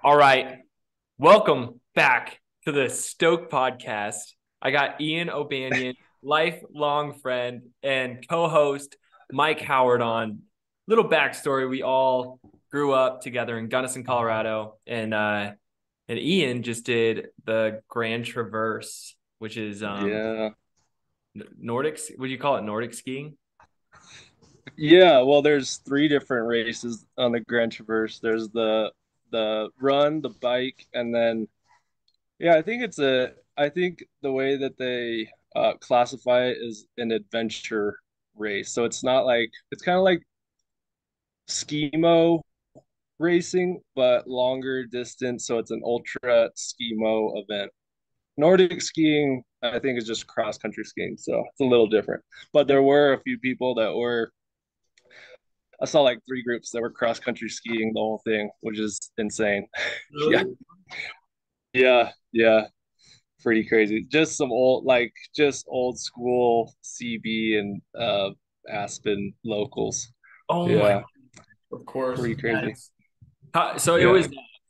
All right. Welcome back to the Stoke podcast. I got Ian O'Banion, lifelong friend and co-host Mike Howard on. Little backstory: we all grew up together in Gunnison, Colorado, and Ian just did the Grand Traverse, which is Yeah. Nordic. Would you call it Nordic skiing? Yeah, well there's three different races on the Grand Traverse. There's the run, the bike, and then I think the way that they classify it is an adventure race. So it's not like it's kind of like skimo racing, but longer distance, so it's an ultra skimo event. Nordic skiing, I think, is just cross country skiing, so it's a little different. But there were a few people that were I saw like three groups that were cross country skiing the whole thing, which is insane. Yeah, Really? yeah, pretty crazy. Just some old, like just old school CB and Aspen locals. Oh my! Yeah, Of course. pretty crazy. So it Yeah, was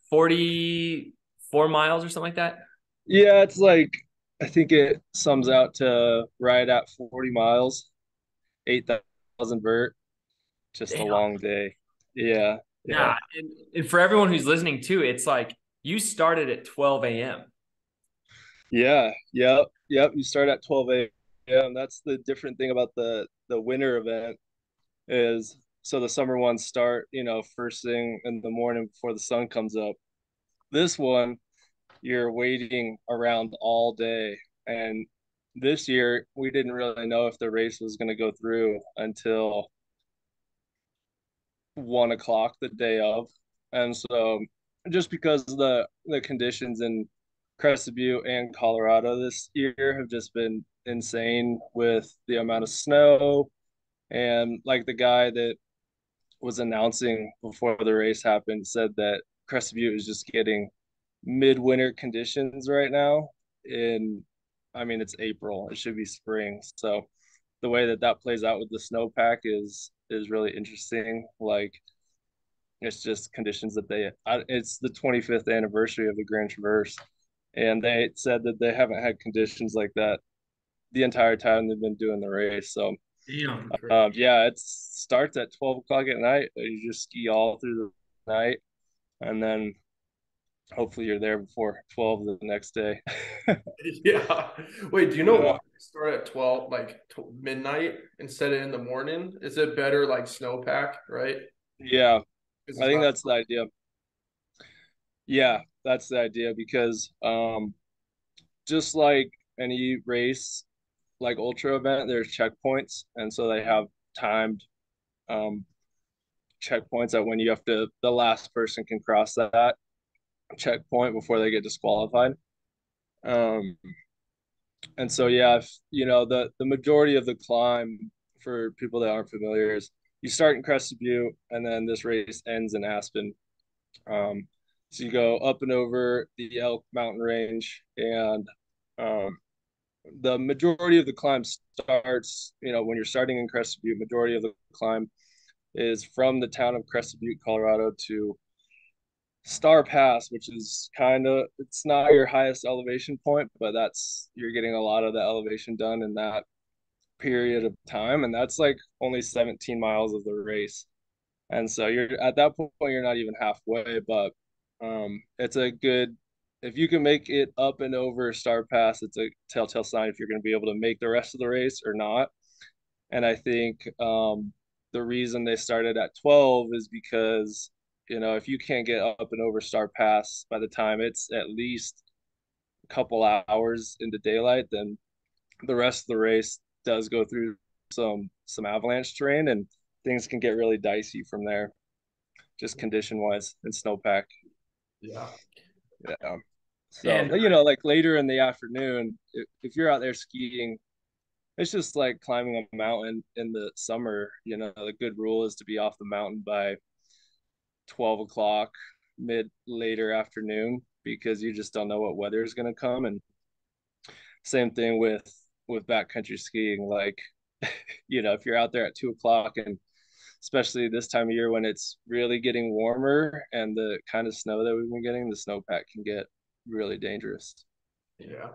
44 miles or something like that. yeah. It's like I think it sums out to right at 40 miles, 8,000 vert. Just a Damn. long day. Yeah, yeah. Yeah. And for everyone who's listening too, it's like you started at 12 a.m. Yeah, yep, yep. You start at 12 a.m. That's the different thing about the winter event is so the summer ones start, first thing in the morning before the sun comes up. This one, you're waiting around all day. And this year, we didn't really know if the race was going to go through until 1 o'clock the day of. And so just because the conditions in Crested Butte and Colorado this year have just been insane with the amount of snow and like the guy that was announcing before the race happened said that Crested Butte is just getting midwinter conditions right now. In, I mean, it's April. It should be spring. So the way that that plays out with the snowpack is really interesting. Like it's just conditions that it's the 25th anniversary of the Grand Traverse, and they said that they haven't had conditions like that the entire time they've been doing the race. So, Damn. yeah, it starts at 12 o'clock at night. You just ski all through the night, and then hopefully you're there before 12 the next day. Yeah. Wait, do you know Yeah, why they start at 12, like midnight instead of in the morning? Is it better like snowpack, right? yeah, Because I it's think not. that's the idea. Yeah, that's the idea because just like any race, like ultra event, there's checkpoints, and so they have timed um, checkpoints that when you have to, the last person can cross that checkpoint before they get disqualified. Um, and so yeah, if, the majority of the climb for people that aren't familiar is you start in Crested Butte, and then this race ends in Aspen. Um, so you go up and over the Elk Mountain Range, and um, the majority of the climb starts, when you're starting in Crested Butte, majority of the climb is from the town of Crested Butte, Colorado to Star Pass, which is it's not your highest elevation point, but you're getting a lot of the elevation done in that period of time. And that's like only 17 miles of the race. And so you're at that point, you're not even halfway, but it's a good, if you can make it up and over Star Pass, it's a telltale sign if you're going to be able to make the rest of the race or not. And I think the reason they started at 12 is because, if you can't get up and over Star Pass by the time it's at least a couple hours into daylight, then the rest of the race does go through some avalanche terrain and things can get really dicey from there, just condition wise and snowpack. Yeah. Yeah. So, And like later in the afternoon, if you're out there skiing, it's just like climbing a mountain in the summer. The good rule is to be off the mountain by 12 o'clock, later afternoon, because you just don't know what weather is going to come. And same thing with backcountry skiing. Like, if you're out there at 2 o'clock and especially this time of year when it's really getting warmer and the kind of snow that we've been getting, the snowpack can get really dangerous. Yeah.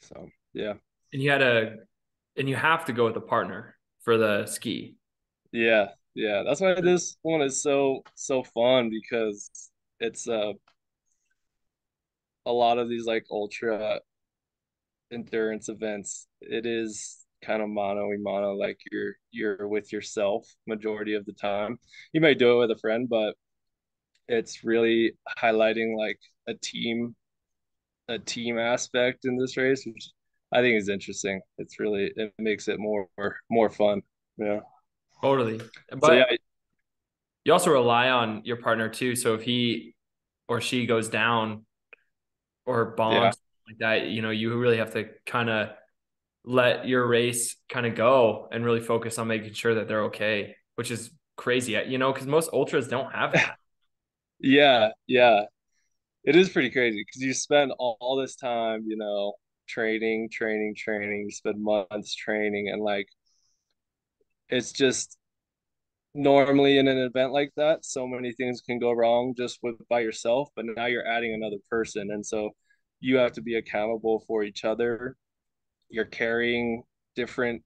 So yeah. And you had a and you have to go with a partner for the ski. Yeah, yeah. That's why this one is so fun because it's a lot of these like ultra endurance events. It is kind of mano a mano, like you're with yourself majority of the time. You may do it with a friend, but it's really highlighting like a team aspect in this race, which I think is interesting. It makes it more fun. Yeah. Totally. So yeah, But you also rely on your partner too. So if he or she goes down or yeah. bonks like that, you really have to kind of let your race kind of go and really focus on making sure that they're okay, which is crazy, because most ultras don't have that. Yeah, yeah. It is pretty crazy because you spend all this time, training. You spend months training, and like it's just normally in an event like that, so many things can go wrong just with by yourself. But now you're adding another person, and so you have to be accountable for each other. You're carrying different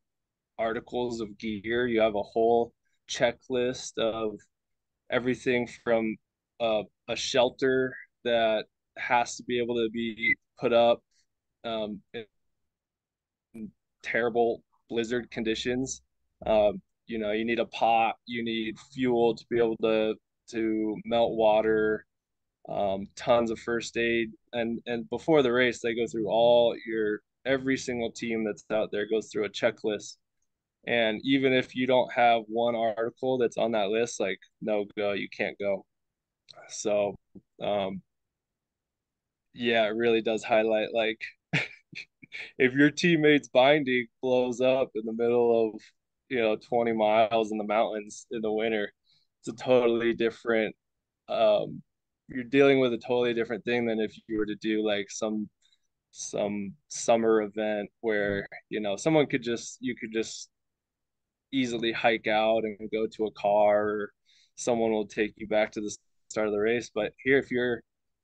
articles of gear. You have a whole checklist of everything from a shelter that has to be able to be put up in terrible blizzard conditions. You need a pot, you need fuel to be able to melt water, tons of first aid, and before the race, they go through every single team that's out there goes through a checklist. And even if you don't have one article that's on that list, like no go, you can't go. So, um, yeah, it really does highlight like if your teammate's binding blows up in the middle of 20 miles in the mountains in the winter, it's a totally different um you're dealing with a totally different thing than if you were to do like some summer event where someone could just you could just easily hike out and go to a car, or someone will take you back to the start of the race. But here,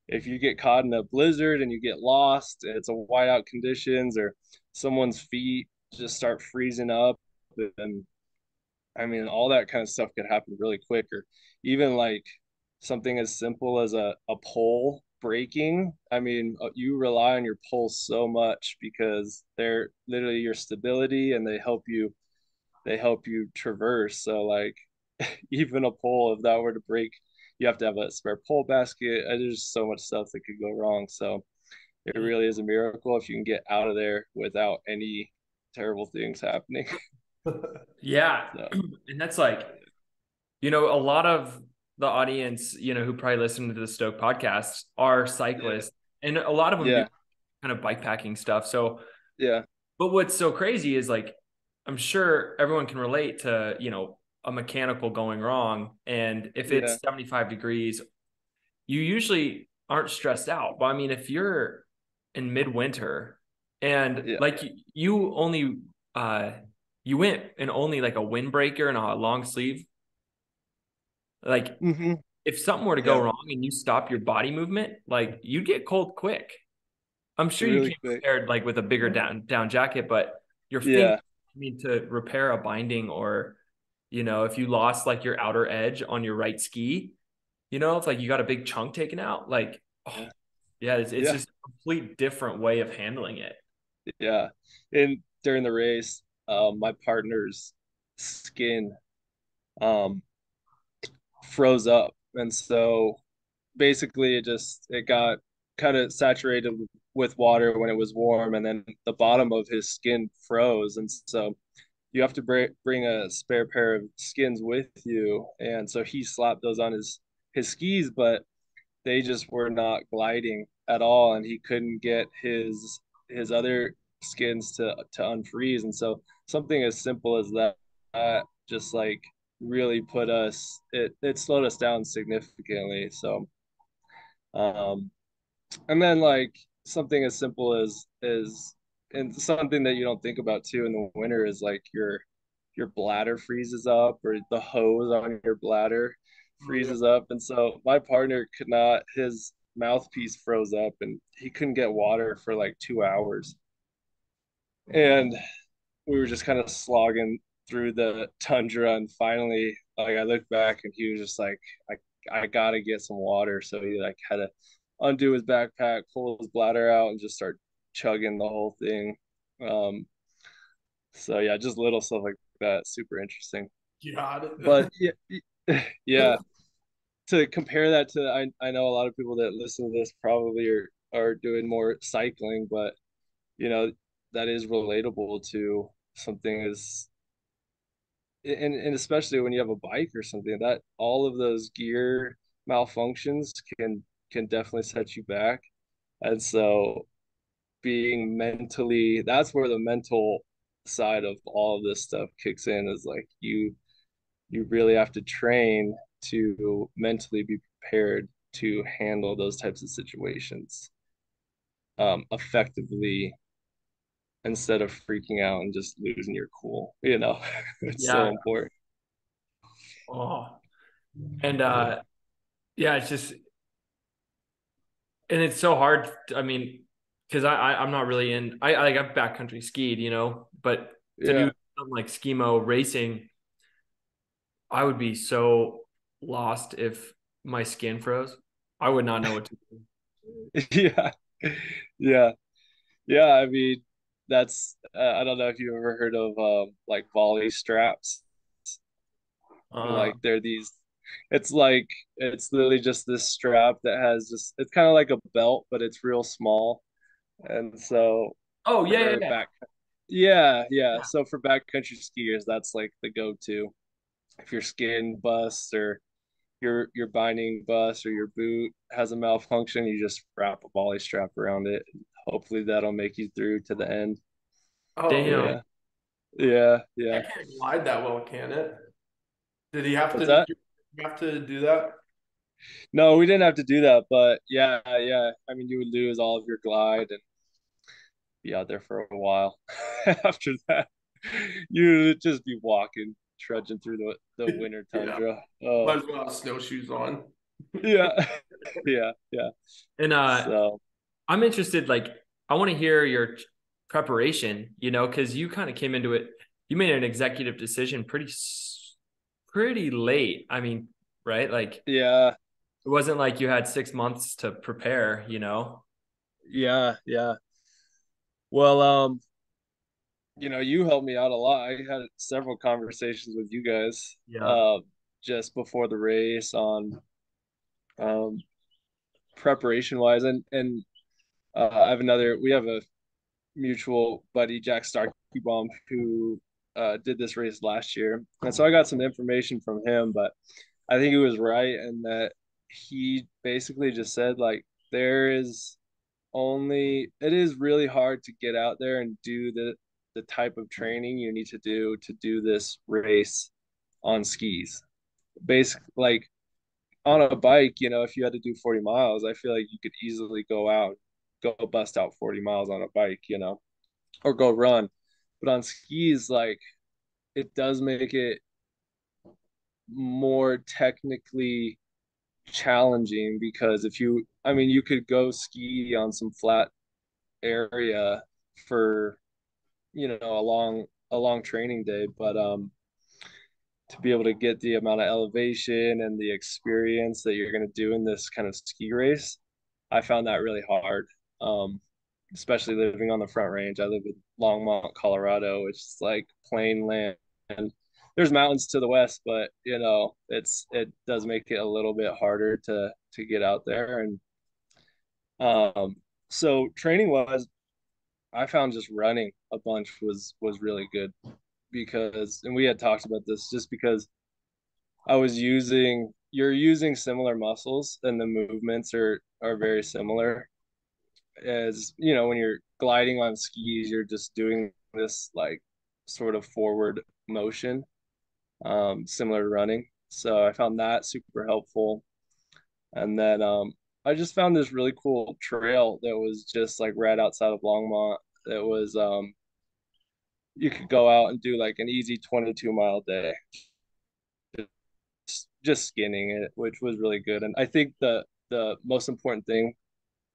if you get caught in a blizzard and you get lost, it's a whiteout conditions, or someone's feet just start freezing up, and I mean all that kind of stuff could happen really quick. Or even like something as simple as a pole breaking. I mean, you rely on your poles so much because they're literally your stability, and they help you traverse. So like even a pole, if that were to break, you have to have a spare pole basket. There's so much stuff that could go wrong. So it really is a miracle if you can get out of there without any terrible things happening. Yeah. So And that's like, a lot of the audience, who probably listen to the Stoke podcast are yeah, cyclists, and a lot of them do yeah, kind of bike packing stuff. So, yeah, but what's so crazy is like, I'm sure everyone can relate to, a mechanical going wrong. And if yeah, it's 75 degrees, you usually aren't stressed out. But I mean, if you're in midwinter and yeah. like you only, uh, you went in only like a windbreaker and a long sleeve, like Mm-hmm. if something were to go Yeah, wrong and you stop your body movement, like you'd get cold quick. I'm sure you really came quick. prepared like with a bigger down jacket, but your finger, Yeah, I mean, to repair a binding or, if you lost like your outer edge on your right ski, if like you got a big chunk taken out, like, oh, yeah, yeah, it's yeah, just a complete different way of handling it. yeah. And during the race, my partner's skin um froze up, and so basically it got kind of saturated with water when it was warm, and then the bottom of his skin froze, and so you have to bring a spare pair of skins with you. And so he slapped those on his skis, but they just were not gliding at all, and he couldn't get his other skins to unfreeze. And so something as simple as that just like really it slowed us down significantly. So and then like something as simple as and something that you don't think about too in the winter is like your bladder freezes up, or the hose on your bladder Oh, yeah. freezes up. And so my partner could not, his mouthpiece froze up and he couldn't get water for like 2 hours. And we were just kind of slogging through the tundra. And finally, like I looked back and he was just like, I gotta get some water. So he like had to undo his backpack, pull his bladder out, and just start chugging the whole thing. Um, so yeah, just little stuff like that, super interesting. Got But it. yeah, yeah. To compare that to, I know a lot of people that listen to this probably are doing more cycling, but you know that is relatable to something as, and especially when you have a bike or something, that all of those gear malfunctions can definitely set you back. And so being mentally, that's where the mental side of all of this stuff kicks in, is like you really have to train to mentally be prepared to handle those types of situations effectively, instead of freaking out and just losing your cool. It's so Yeah. important. Oh, and Yeah. yeah, it's just, and it's so hard. I mean, because I'm not really in. I like I've backcountry skied, but to do Yeah. something like skimo racing, I would be so lost if my skin froze. I would not know what to do. Yeah. Yeah. Yeah. I mean, that's, I don't know if you ever heard of like volley straps. Uh, Like they're these, it's like, it's literally just this strap that has just, it's kind of like a belt, but it's real small. And so oh yeah, yeah, for yeah, back, yeah, yeah. yeah. So for backcountry skiers, that's like the go-to. If your skin busts, or your binding busts, or your boot has a malfunction, you just wrap a volley strap around it. Hopefully that'll make you through to the end. Oh, But damn. yeah, yeah, I yeah. can't glide that well, can it? Did he have What's to? Did that? you have to do that? No, we didn't have to do that, but yeah, yeah. I mean, you would lose all of your glide and be out there for a while. After that, you would just be walking, trudging through the winter Yeah, tundra. might Oh, as well have snowshoes on. yeah, yeah, yeah. And So I'm interested. Like, I want to hear your preparation. Because you kind of came into it. You made an executive decision pretty late. I mean, right? Like, yeah, it wasn't like you had 6 months to prepare. yeah, yeah. Well, you helped me out a lot. I had several conversations with you guys Yeah. just before the race on um preparation wise, and I have another. We have a mutual buddy, Jack Starkey-Baum, who did this race last year, and so I got some information from him. But I think he was right in that he basically just said like it is really hard to get out there and do the type of training you need to do this race on skis. Basically, like on a bike, if you had to do 40 miles, I feel like you could easily go bust out 40 miles on a bike, or go run. But on skis, like it does make it more technically challenging, because I mean, you could go ski on some flat area for, a long training day, but to be able to get the amount of elevation and the experience that you're going to do in this kind of ski race, I found that really hard. Um, Especially living on the Front Range. I live in Longmont, Colorado, which is like plain land. And there's mountains to the west, but it does make it a little bit harder to get out there. And so training wise, I found just running a bunch was really good, because, and we had talked about this, just because you're using similar muscles and the movements are very similar. As when you're gliding on skis, you're just doing this like sort of forward motion, similar to running. So I found that super helpful. And then I just found this really cool trail that was just like right outside of Longmont. That was you could go out and do like an easy 22-mile day, just skinning it, which was really good. And I think the most important thing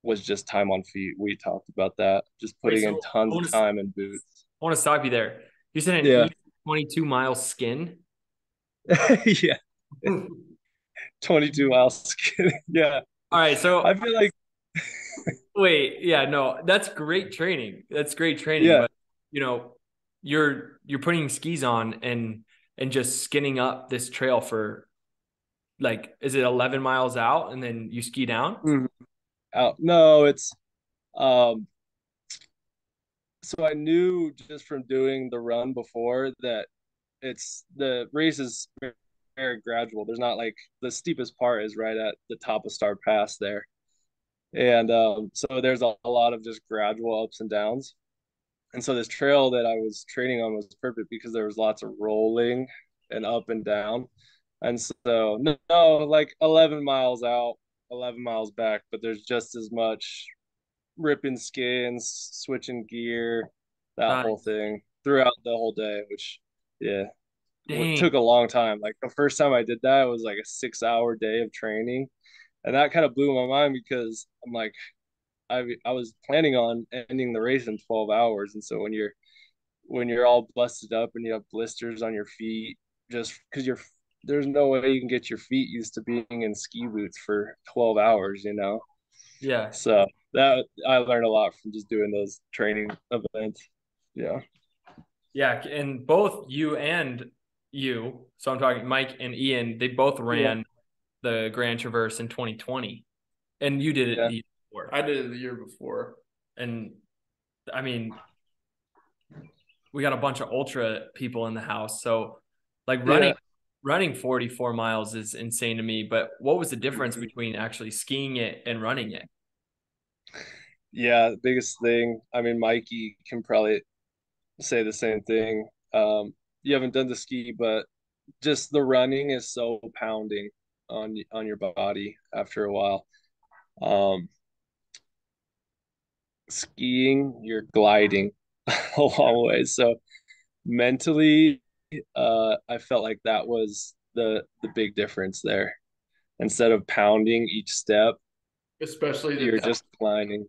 was just time on feet. We talked about that, just Wait, putting in so tons of time in boots. I want to stop you there. You said an Yeah. easy 22-mile skin. Yeah. All 22 miles skinning. Yeah. right, so I feel like, wait, yeah, no, that's great training. That's great training, yeah. but you know, you're putting skis on and just skinning up this trail for like, is it 11 miles out and then you ski down? Mhm. Out. No, it's um so I knew just from doing the run before that it's the race is very gradual. There's not like the steepest part is right at the top of Star Pass there. And so there's a lot of just gradual ups and downs. And so this trail that I was training on was perfect because there was lots of rolling and up and down. And so no, like 11 miles out, 11 miles back, but there's just as much ripping skins, switching gear, that whole Nice. thing throughout the whole day, which yeah, took Dang. a long time. Like the first time I did that, it was like a 6 hour day of training. And that kind of blew my mind because I'm like, I was planning on ending the race in 12 hours. And so when you're all busted up and you have blisters on your feet, just because there's no way you can get your feet used to being in ski boots for 12 hours, you know? Yeah. So that I learned a lot from just doing those training events. Yeah. Yeah. And both you, so I'm talking Mike and Ian, they both Yeah. ran the Grand Traverse in 2020. And you did it Yeah. the year before. I did it the year before. And I mean, we got a bunch of ultra people in the house. So like Yeah. running 44 miles is insane to me. But what was the difference Mhm. between actually skiing it and running it? Yeah. The biggest thing, I mean, Mikey can probably say the same thing. You haven't done the ski, but just the running is so pounding on your body after a while. Um, skiing, you're gliding a long way. So mentally, I felt like that was the big difference there. Instead of pounding each step, Especially the you're down. just gliding.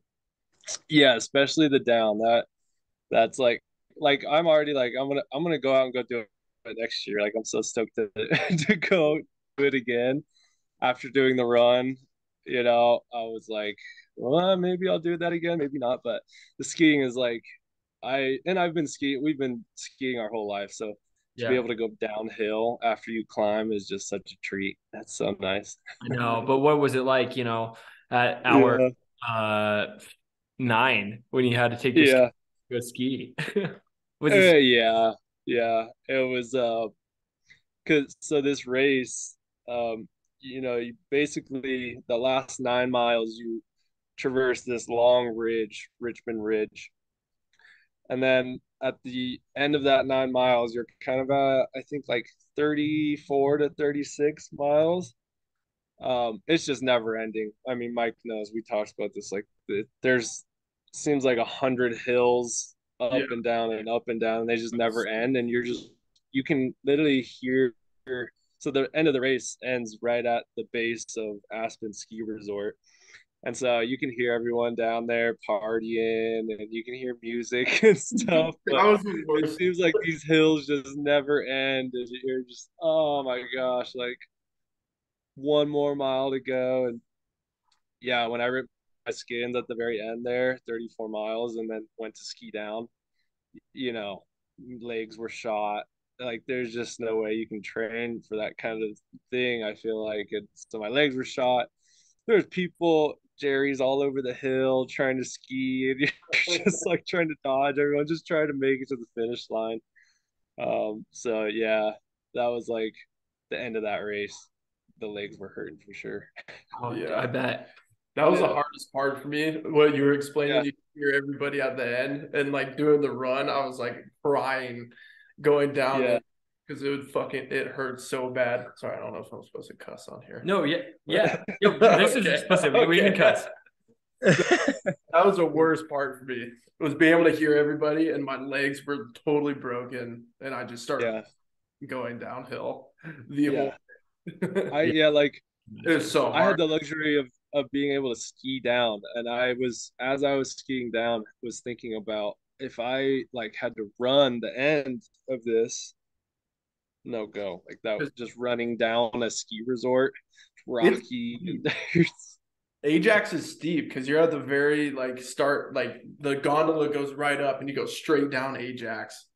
Yeah, especially the down. That's like I'm already like I'm gonna go out and go do it next year. Like I'm so stoked to to go do it again after doing the run. You know, I was like, well, maybe I'll do that again, maybe not. But the skiing is like I've been skiing. We've been skiing our whole life, so to be Yeah, able to go downhill after you climb is just such a treat. That's so nice. I know. But what was it like, at hour Yeah, uh 9 when you had to take your ski yeah, go ski? Was it yeah, yeah. It was because so this race, you basically the last 9 miles you traverse this long ridge, Richmond Ridge, and then at the end of that 9 miles, you're kind of at I think like 34 to 36 miles. It's just never ending. I mean, Mike knows we talked about this. Like there's seems like 100 hills Yeah. up and down, and they just never end. And you can literally hear. So the end of the race ends right at the base of Aspen Ski Resort, and so you can hear everyone down there partying, and you can hear music and stuff. I But was the it worst. seems like these hills just never end, and you're just oh my gosh, like one more mile to go. And yeah, when I ripped my skins at the very end there, 34 miles, and then went to ski down, you know, legs were shot. Like there's just no way you can train for that kind of thing. I feel like it. So my legs were shot. There's people, Jerry's all over the hill trying to ski, and you're just like trying to dodge everyone, just trying to make it to the finish line. So yeah, that was like the end of that race. The legs were hurting for sure. Oh, yeah, I bet. That was the Yeah, hardest part for me. What you were yeah, explaining, you hear everybody at the end and like doing the run. I was like crying going down yeah. it because it hurt so bad. Sorry, I don't know if I'm supposed to cuss on here. No, yeah, yeah. Yo, this is Okay. explicit. We can Okay. cuss. That was the worst part for me. It was being able to hear everybody, and my legs were totally broken, and I just started going downhill the whole. Like It was so I had hard. the luxury of being able to ski down, and as I was skiing down, was thinking about if I like had to run the end of this, no go. Like that, just running down a ski resort, rocky. Ajax is steep because you're at the very like start, like the gondola goes right up and you go straight down Ajax.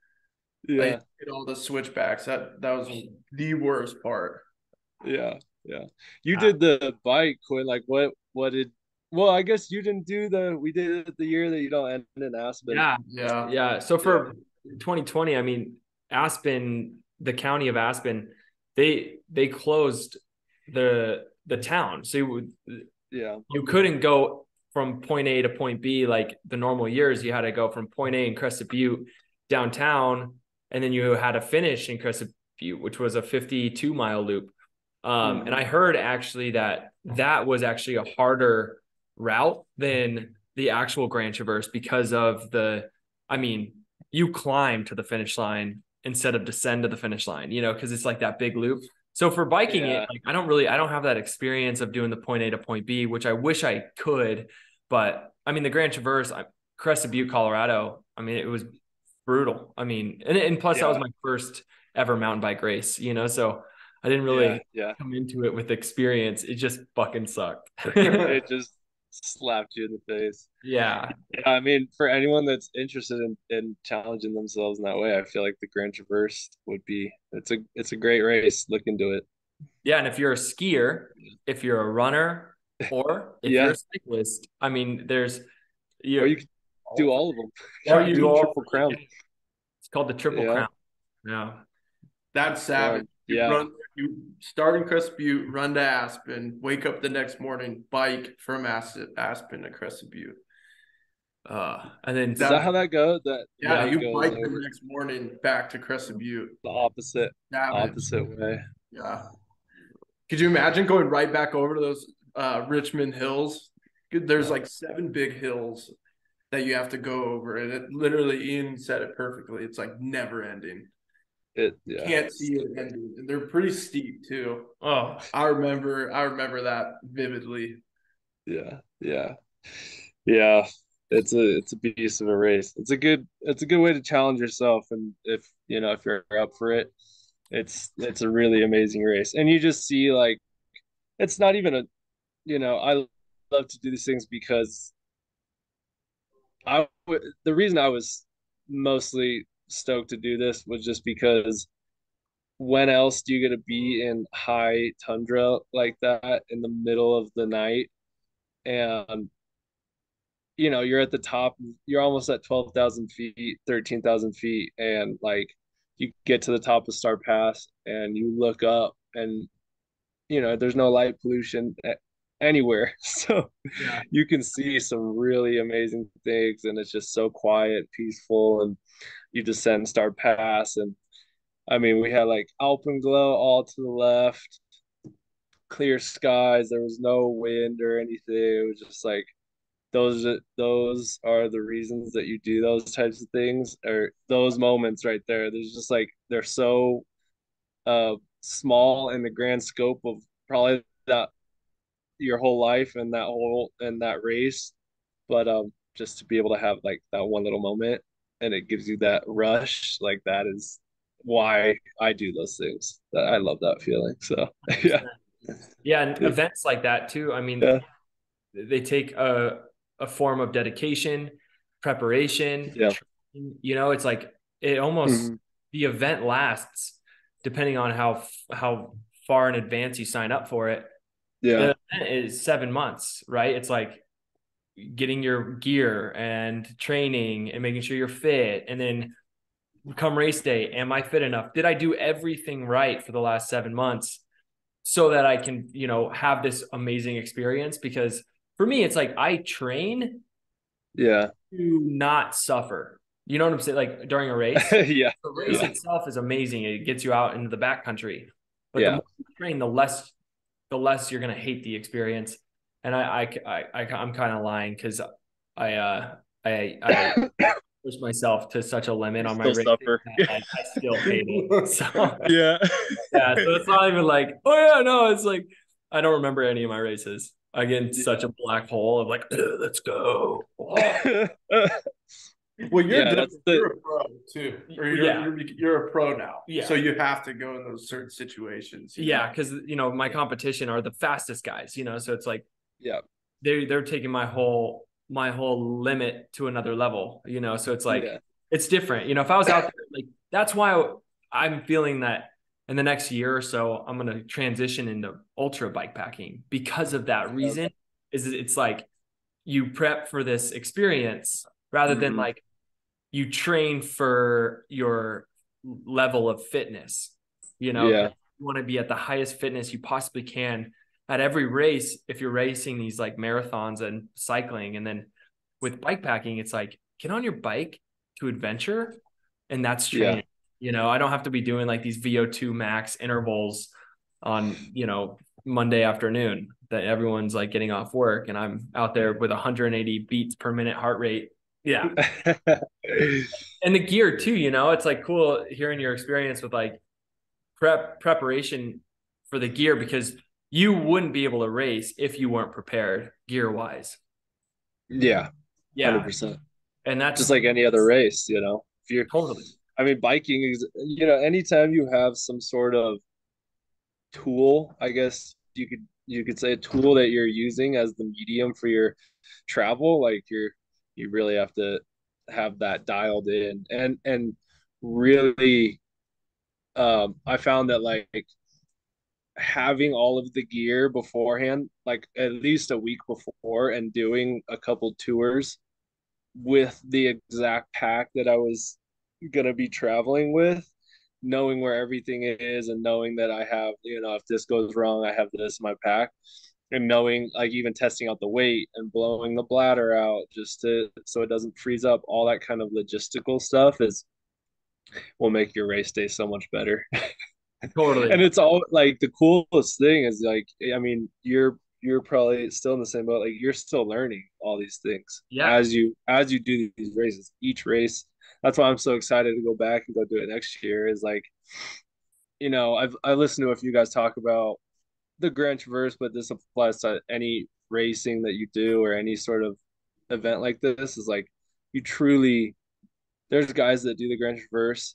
Yeah. Like, get all the switchbacks. That was the worst part. Yeah. You did the bike, Quinn. Like what did well, I guess you didn't do we did it the year that you don't end in Aspen. Yeah. So for 2020, I mean, Aspen, the county of Aspen, they closed the town. So you couldn't go from point A to point B like the normal years. You had to go from point A in Crested Butte downtown, and then you had to finish in Crested Butte, which was a 52-mile loop. And I heard actually that was actually a harder route than the actual Grand Traverse because of you climb to the finish line instead of descend to the finish line, because it's like that big loop. So for biking it, like I don't have that experience of doing the point A to point B, which I wish I could. But I mean, the Grand Traverse, Crested Butte, Colorado, I mean, it was brutal. I mean, and plus that was my first ever mountain bike race, so I didn't really come into it with experience. It just fucking sucked. It just slapped you in the face. Yeah. I mean, for anyone that's interested in challenging themselves in that way, I feel like the Grand Traverse would be it's a great race. Look into it. Yeah, and if you're a skier, if you're a runner, or if you're a cyclist, I mean, or you could do all of them. Yeah, you do all Triple Crown. It's called the Triple Crown. Yeah. That's savage. You start in Crested Butte, run to Aspen, wake up the next morning, bike from Aspen to Crested Butte. And then is that how that goes? You bike the next morning back to Crested Butte. The opposite way. Yeah. Could you imagine going right back over to those Richmond hills? There's like 7 big hills that you have to go over, and it literally, Ian said it perfectly. It's like never ending. Can't see it ending, and they're pretty steep too. Oh, I remember that vividly. Yeah. It's a beast of a race. It's a good way to challenge yourself, and if you're up for it, it's a really amazing race. And you just see like it's not even I love to do these things because the reason I was mostly stoked to do this was just because when else do you get to be in high tundra like that in the middle of the night? And you're at the top, you're almost at 12,000 feet, 13,000 feet, and like you get to the top of Star Pass and you look up and there's no light pollution anywhere. So you can see some really amazing things, and it's just so quiet, peaceful, and you descend Star Pass. And I mean, we had like alpenglow all to the left, clear skies, there was no wind or anything. It was just like those are the reasons that you do those types of things, or those moments right there. There's just like they're so small in the grand scope of probably that your whole life and that race, but just to be able to have like that one little moment and it gives you that rush, like that is why I do those things. That I love that feeling. So and events like that too, I mean, they take a form of dedication, preparation. It's like it almost the event lasts depending on how far in advance you sign up for it. The event is 7 months, right? It's like getting your gear and training and making sure you're fit, and then come race day, am I fit enough? Did I do everything right for the last 7 months so that I can have this amazing experience? Because for me, it's like I train to not suffer. You know what I'm saying? Like during a race, the race itself is amazing. It gets you out into the backcountry. But the more you train, the less you're going to hate the experience. and I'm kind of lying because I push myself to such a limit on my Still race suffer. that like I still hate it. So Yeah. yeah, so it's not even like, oh yeah, no, it's like I don't remember any of my races. I get in such a black hole of like, let's go. Oh. Well, you're Yeah, different. that's the You're a pro too, or you're a pro now. Yeah. So you have to go in those certain situations. Yeah, because my competition are the fastest guys. So it's like yeah. they're taking my whole limit to another level. So it's like it's different. If I was out there, like that's why I'm feeling that in the next year or so I'm going to transition into ultra bike packing because of that reason. Is it's like you prep for this experience rather than like you train for your level of fitness. You want to be at the highest fitness you possibly can at every race. If you're racing these like marathons and cycling, and then with bike packing, it's like get on your bike to adventure, and that's training. I don't have to be doing like these VO2 max intervals on Monday afternoon that everyone's like getting off work, and I'm out there with 180 beats per minute heart rate. Yeah. And the gear too, it's like cool hearing your experience with like preparation for the gear, because you wouldn't be able to race if you weren't prepared gear wise. Yeah. 100%. And that's just like any other race, if you're totally. I mean, biking is, anytime you have some sort of tool, I guess you could say a tool that you're using as the medium for your travel, like you really have to have that dialed in, and really I found that like having all of the gear beforehand, like at least a week before, and doing a couple tours with the exact pack that I was gonna be traveling with, knowing where everything is and knowing that I have, if this goes wrong, I have this in my pack, and knowing like even testing out the weight and blowing the bladder out just so it doesn't freeze up, all that kind of logistical stuff will make your race day so much better. Totally. And it's all like the coolest thing is like, I mean, you're probably still in the same boat. Like you're still learning all these things as you do these races. Each race, that's why I'm so excited to go back and go do it next year. Is like, I listened to a few guys talk about the Grand Traverse, but this applies to any racing that you do or any sort of event like this. Is like you truly, there's guys that do the Grand Traverse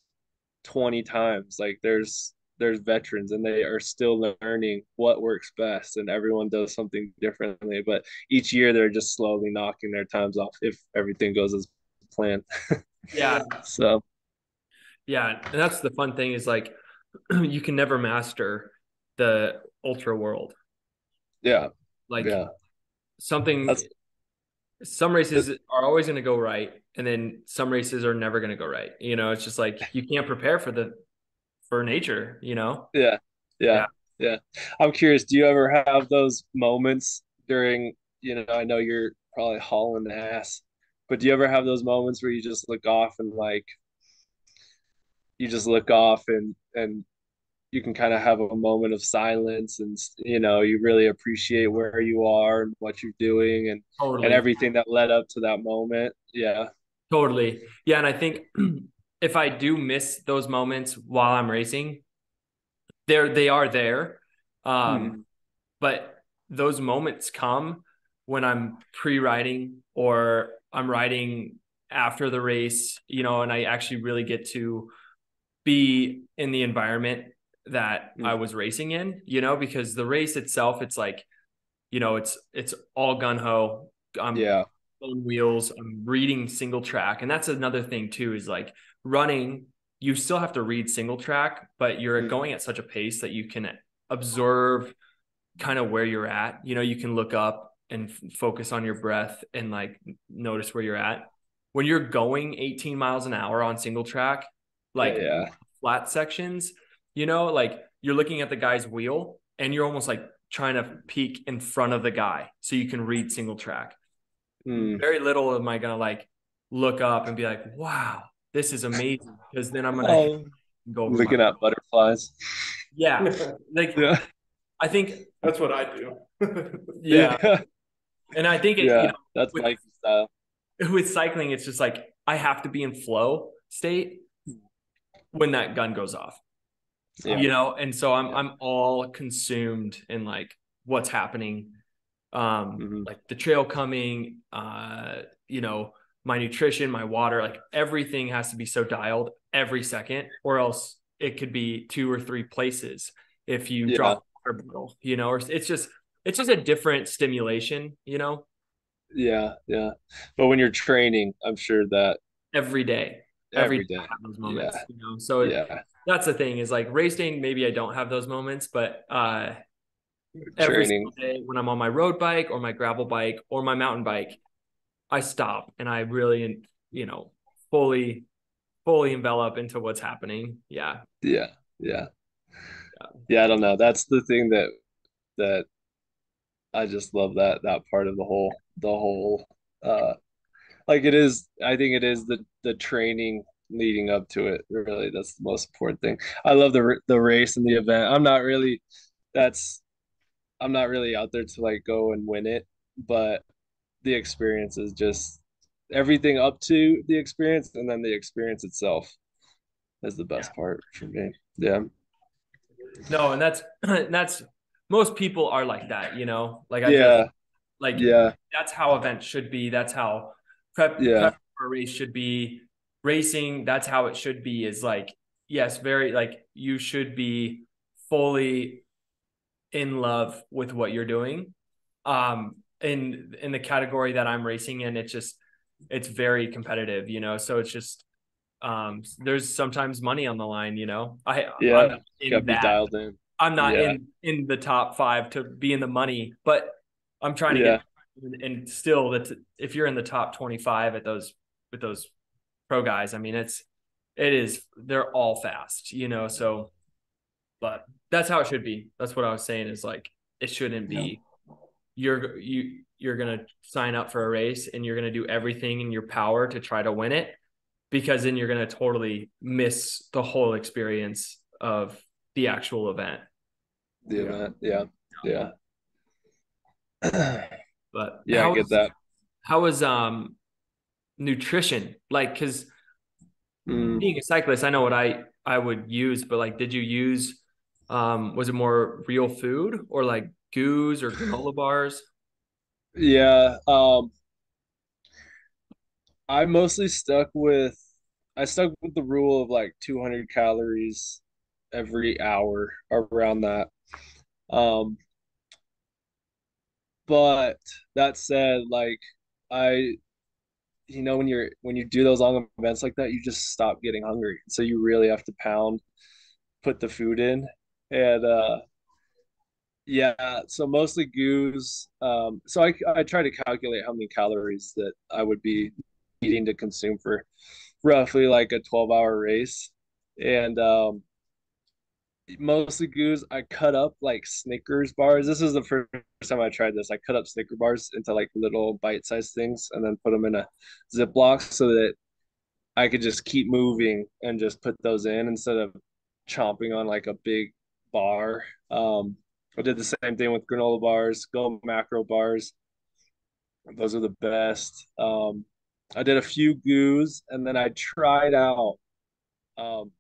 20 times. Like there's veterans and they are still learning what works best, and everyone does something differently, but each year they're just slowly knocking their times off if everything goes as planned. So and that's the fun thing is like you can never master the ultra world. Some races are always going to go right, and then some races are never going to go right. It's just like you can't prepare for nature. I'm curious, do you ever have those moments during, I know you're probably hauling ass, but do you ever have those moments where you just look off and like and you can kind of have a moment of silence, and you really appreciate where you are and what you're doing and everything that led up to that moment? Totally. And I think if I do miss those moments while I'm racing, they are there. But those moments come when I'm pre-riding or I'm riding after the race, and I actually really get to be in the environment that I was racing in, because the race itself, it's like, it's all gun ho. I'm on wheels. I'm reading single track. And that's another thing too, is like running, you still have to read single track, but you're going at such a pace that you can observe kind of where you're at. You can look up and focus on your breath and like notice where you're at. When you're going 18 miles an hour on single track, like flat sections, like you're looking at the guy's wheel and you're almost like trying to peek in front of the guy so you can read single track. Very little am I going to like look up and be like, wow, this is amazing. Because then I'm going to go over looking at butterflies. I think that's what I do. And I think it, Yeah, that's with Mikey style. with cycling, it's just like I have to be in flow state when that gun goes off. Yeah, And so I'm yeah. I'm all consumed in like what's happening, Hmm. like the trail coming, my nutrition, my water, like everything has to be so dialed every second, or else it could be 2 or 3 places if you Yeah, drop a water bottle, or it's just a different stimulation, yeah, yeah. But when you're training, I'm sure that every day. Every day every day. I have those Yeah, moments. So yeah. that's the thing is like racing, maybe I don't have those moments, but every Training. single day when I'm on my road bike or my gravel bike or my mountain bike, I stop and I really, fully, fully envelop into what's happening. Yeah. Yeah, yeah, yeah. I don't know. That's the thing that I just love that part of the whole uh like it is. I think it is the training leading up to it. Really, that's the most important thing. I love the race and the event. That's I'm not really out there to like go and win it, but the experience is just everything up to the experience, and then the experience itself is the Yeah. best part for me. Yeah, No, and that's most people are like that. Like I feel yeah, like yeah, that's how events should be. That's how prep yeah, for a race should be. Racing, that's how it should be, is like, yes, very like you should be fully in love with what you're doing. In the category that I'm racing in, it's very competitive. So it's just there's sometimes money on the line. I'm yeah. not Gotta in be that. dialed in. I'm not Yeah, in the top five to be in the money, but I'm trying to get, yeah, and still that if you're in the top 25 at those with those pro guys, I mean they're all fast. So but that's how it should be. That's what I was saying is like it shouldn't yeah, be you're gonna sign up for a race and you're gonna do everything in your power to try to win it, because then you're gonna totally miss the whole experience of the actual event. the Yeah. event. Yeah, yeah, But yeah. I get that. how is nutrition like? Because Mm, being a cyclist, I know what I would use, but like, did you use was it more real food or like goos or granola bars? yeah. I mostly stuck with the rule of like 200 calories every hour around that. Um, but that said, like I, when you do those long events like that, you just stop getting hungry. So you really have to put the food in, and yeah. So mostly goos. So I try to calculate how many calories that I would be needing to consume for roughly like a 12-hour race, and mostly goos. I cut up like Snickers bars. This is the first time I tried this. I cut up Snicker bars into like little bite-sized things and then put them in a Ziploc so that I could just keep moving and just put those in instead of chomping on like a big bar. I did the same thing with granola bars, Go Macro bars. Those are the best. I did a few goos, and then I tried out um,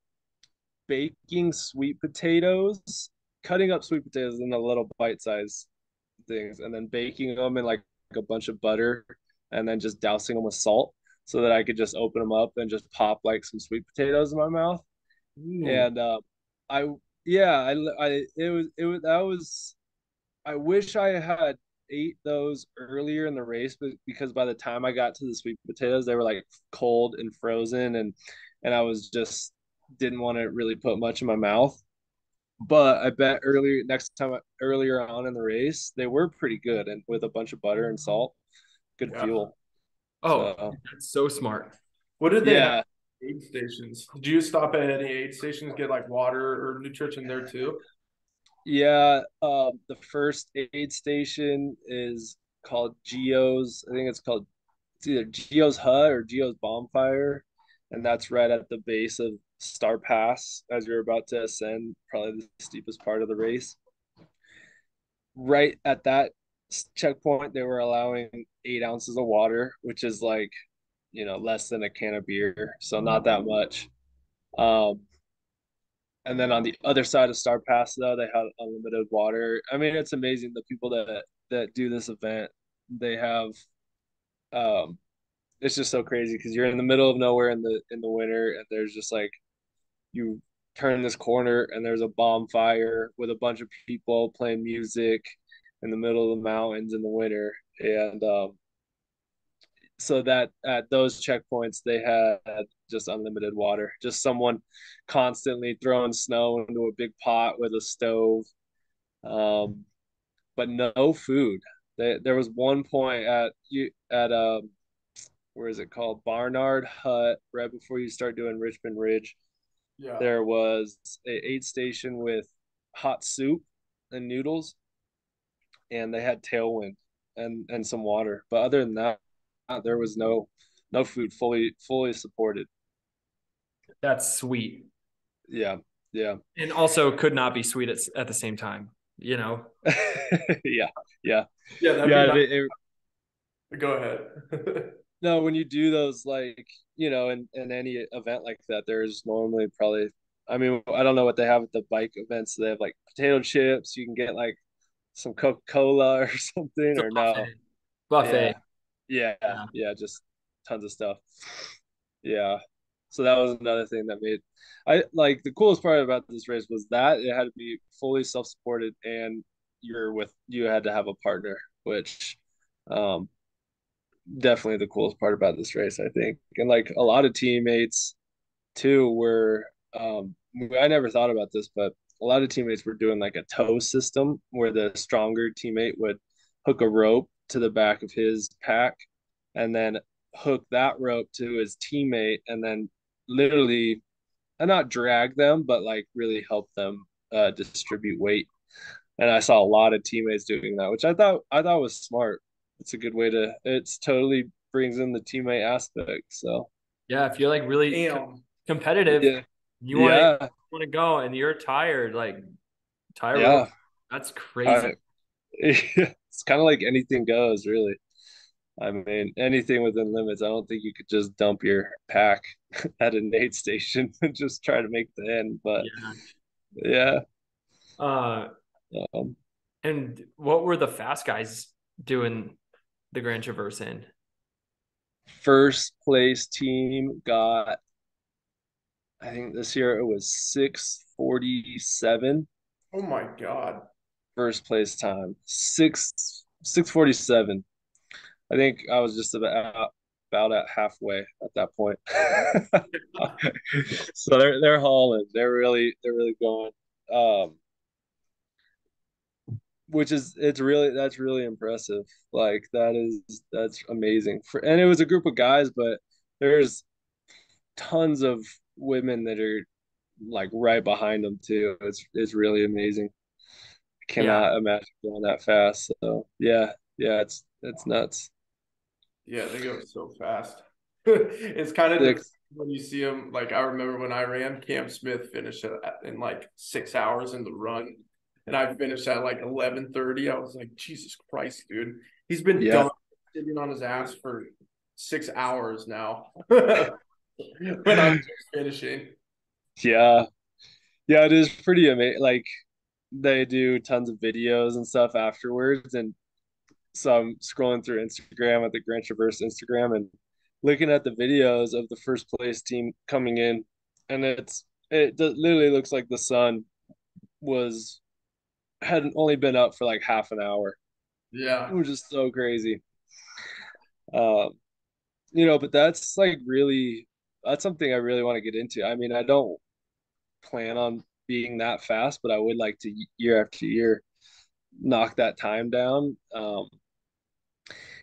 baking sweet potatoes, cutting up sweet potatoes into little bite-sized things, and then baking them in like a bunch of butter, and then just dousing them with salt so that I could just open them up and just pop like some sweet potatoes in my mouth. Ooh, And I yeah, I it was that was I wish I had ate those earlier in the race, but because by the time I got to the sweet potatoes, they were like cold and frozen, and I was just didn't want to really put much in my mouth. But I bet earlier on in the race, they were pretty good and with a bunch of butter and salt, good Yeah. fuel. oh, So that's so smart. What did they have yeah, at aid stations? Did you stop at any aid stations, get like water or nutrition there too? yeah. The first aid station is called Geo's. I think it's either Geo's Hut or Geo's Bonfire, and that's right at the base of Star Pass as you're about to ascend, probably the steepest part of the race. Right at that checkpoint, they were allowing 8 ounces of water, which is like, less than a can of beer, so not that much. Um, and then on the other side of Star Pass, though, they had unlimited water. I mean, it's amazing the people that do this event. They have, um, it's just so crazy because you're in the middle of nowhere in the winter, and there's just like you turn this corner and there's a bonfire with a bunch of people playing music in the middle of the mountains in the winter. And so that at those checkpoints they had just unlimited water, just someone constantly throwing snow into a big pot with a stove, um, but no food. There was one point at where is it called, Barnard Hut, right before you start doing Richmond Ridge. Yeah. There was a aid station with hot soup and noodles, and they had tailwind and some water. But other than that, there was no food. Fully supported. That's sweet. Yeah, yeah, And also could not be sweet at the same time, you know? yeah, yeah, Yeah, that'd be yeah. nice. Go ahead. No, when you do those, like, in any event like that, there's normally probably. I mean, I don't know what they have at the bike events. They have like potato chips. You can get like some Coca-Cola or something, It's a or no. buffet. Buffet. Yeah, yeah, Yeah. yeah, just tons of stuff. Yeah. So that was another thing that made I like the coolest part about this race was that it had to be fully self-supported, and you had to have a partner, which um definitely the coolest part about this race, I think. And like a lot of teammates too were I never thought about this, but a lot of teammates were doing like a tow system where the stronger teammate would hook a rope to the back of his pack and then hook that rope to his teammate and then literally and not drag them but like really help them distribute weight. And I saw a lot of teammates doing that, which I thought was smart. It's a good way to, it's totally brings in the teammate aspect. So Yeah. If you're like really Damn. competitive, yeah, you yeah, want to go and you're tired, like tire rope. yeah. That's crazy. I, it's kind of like anything goes, really. I mean, anything within limits. I don't think you could just dump your pack at an aid station and just try to make the end. But Yeah. yeah, Uh, um, and what were the fast guys doing the Grand Traverse in? first place team got, I think this year it was 6:47. Oh my God. First place time, 6:47. I think I was just about at halfway at that point. So they're hauling. They're really going. Um, which is that's really impressive. Like that's amazing. And it was a group of guys, but there's tons of women that are like right behind them too. It's really amazing. I Yeah. cannot imagine going that fast. So yeah, it's nuts. Yeah, they go so fast. It's kind of depressing Six. when you see them. Like I remember when I ran, Cam Smith finished in like 6 hours in the run, and I finished at like 11:30. I was like, Jesus Christ, dude, he's been Yeah, done sitting on his ass for 6 hours now. When I'm just finishing. yeah, yeah. It is pretty amazing. Like they do tons of videos and stuff afterwards, and so I'm scrolling through Instagram at the Grand Traverse Instagram and looking at the videos of the first place team coming in, and literally looks like the sun was hadn't only been up for like half an hour, Yeah, which is so crazy. Um, but that's something I really want to get into. I mean, I don't plan on being that fast, but I would like to year after year knock that time down.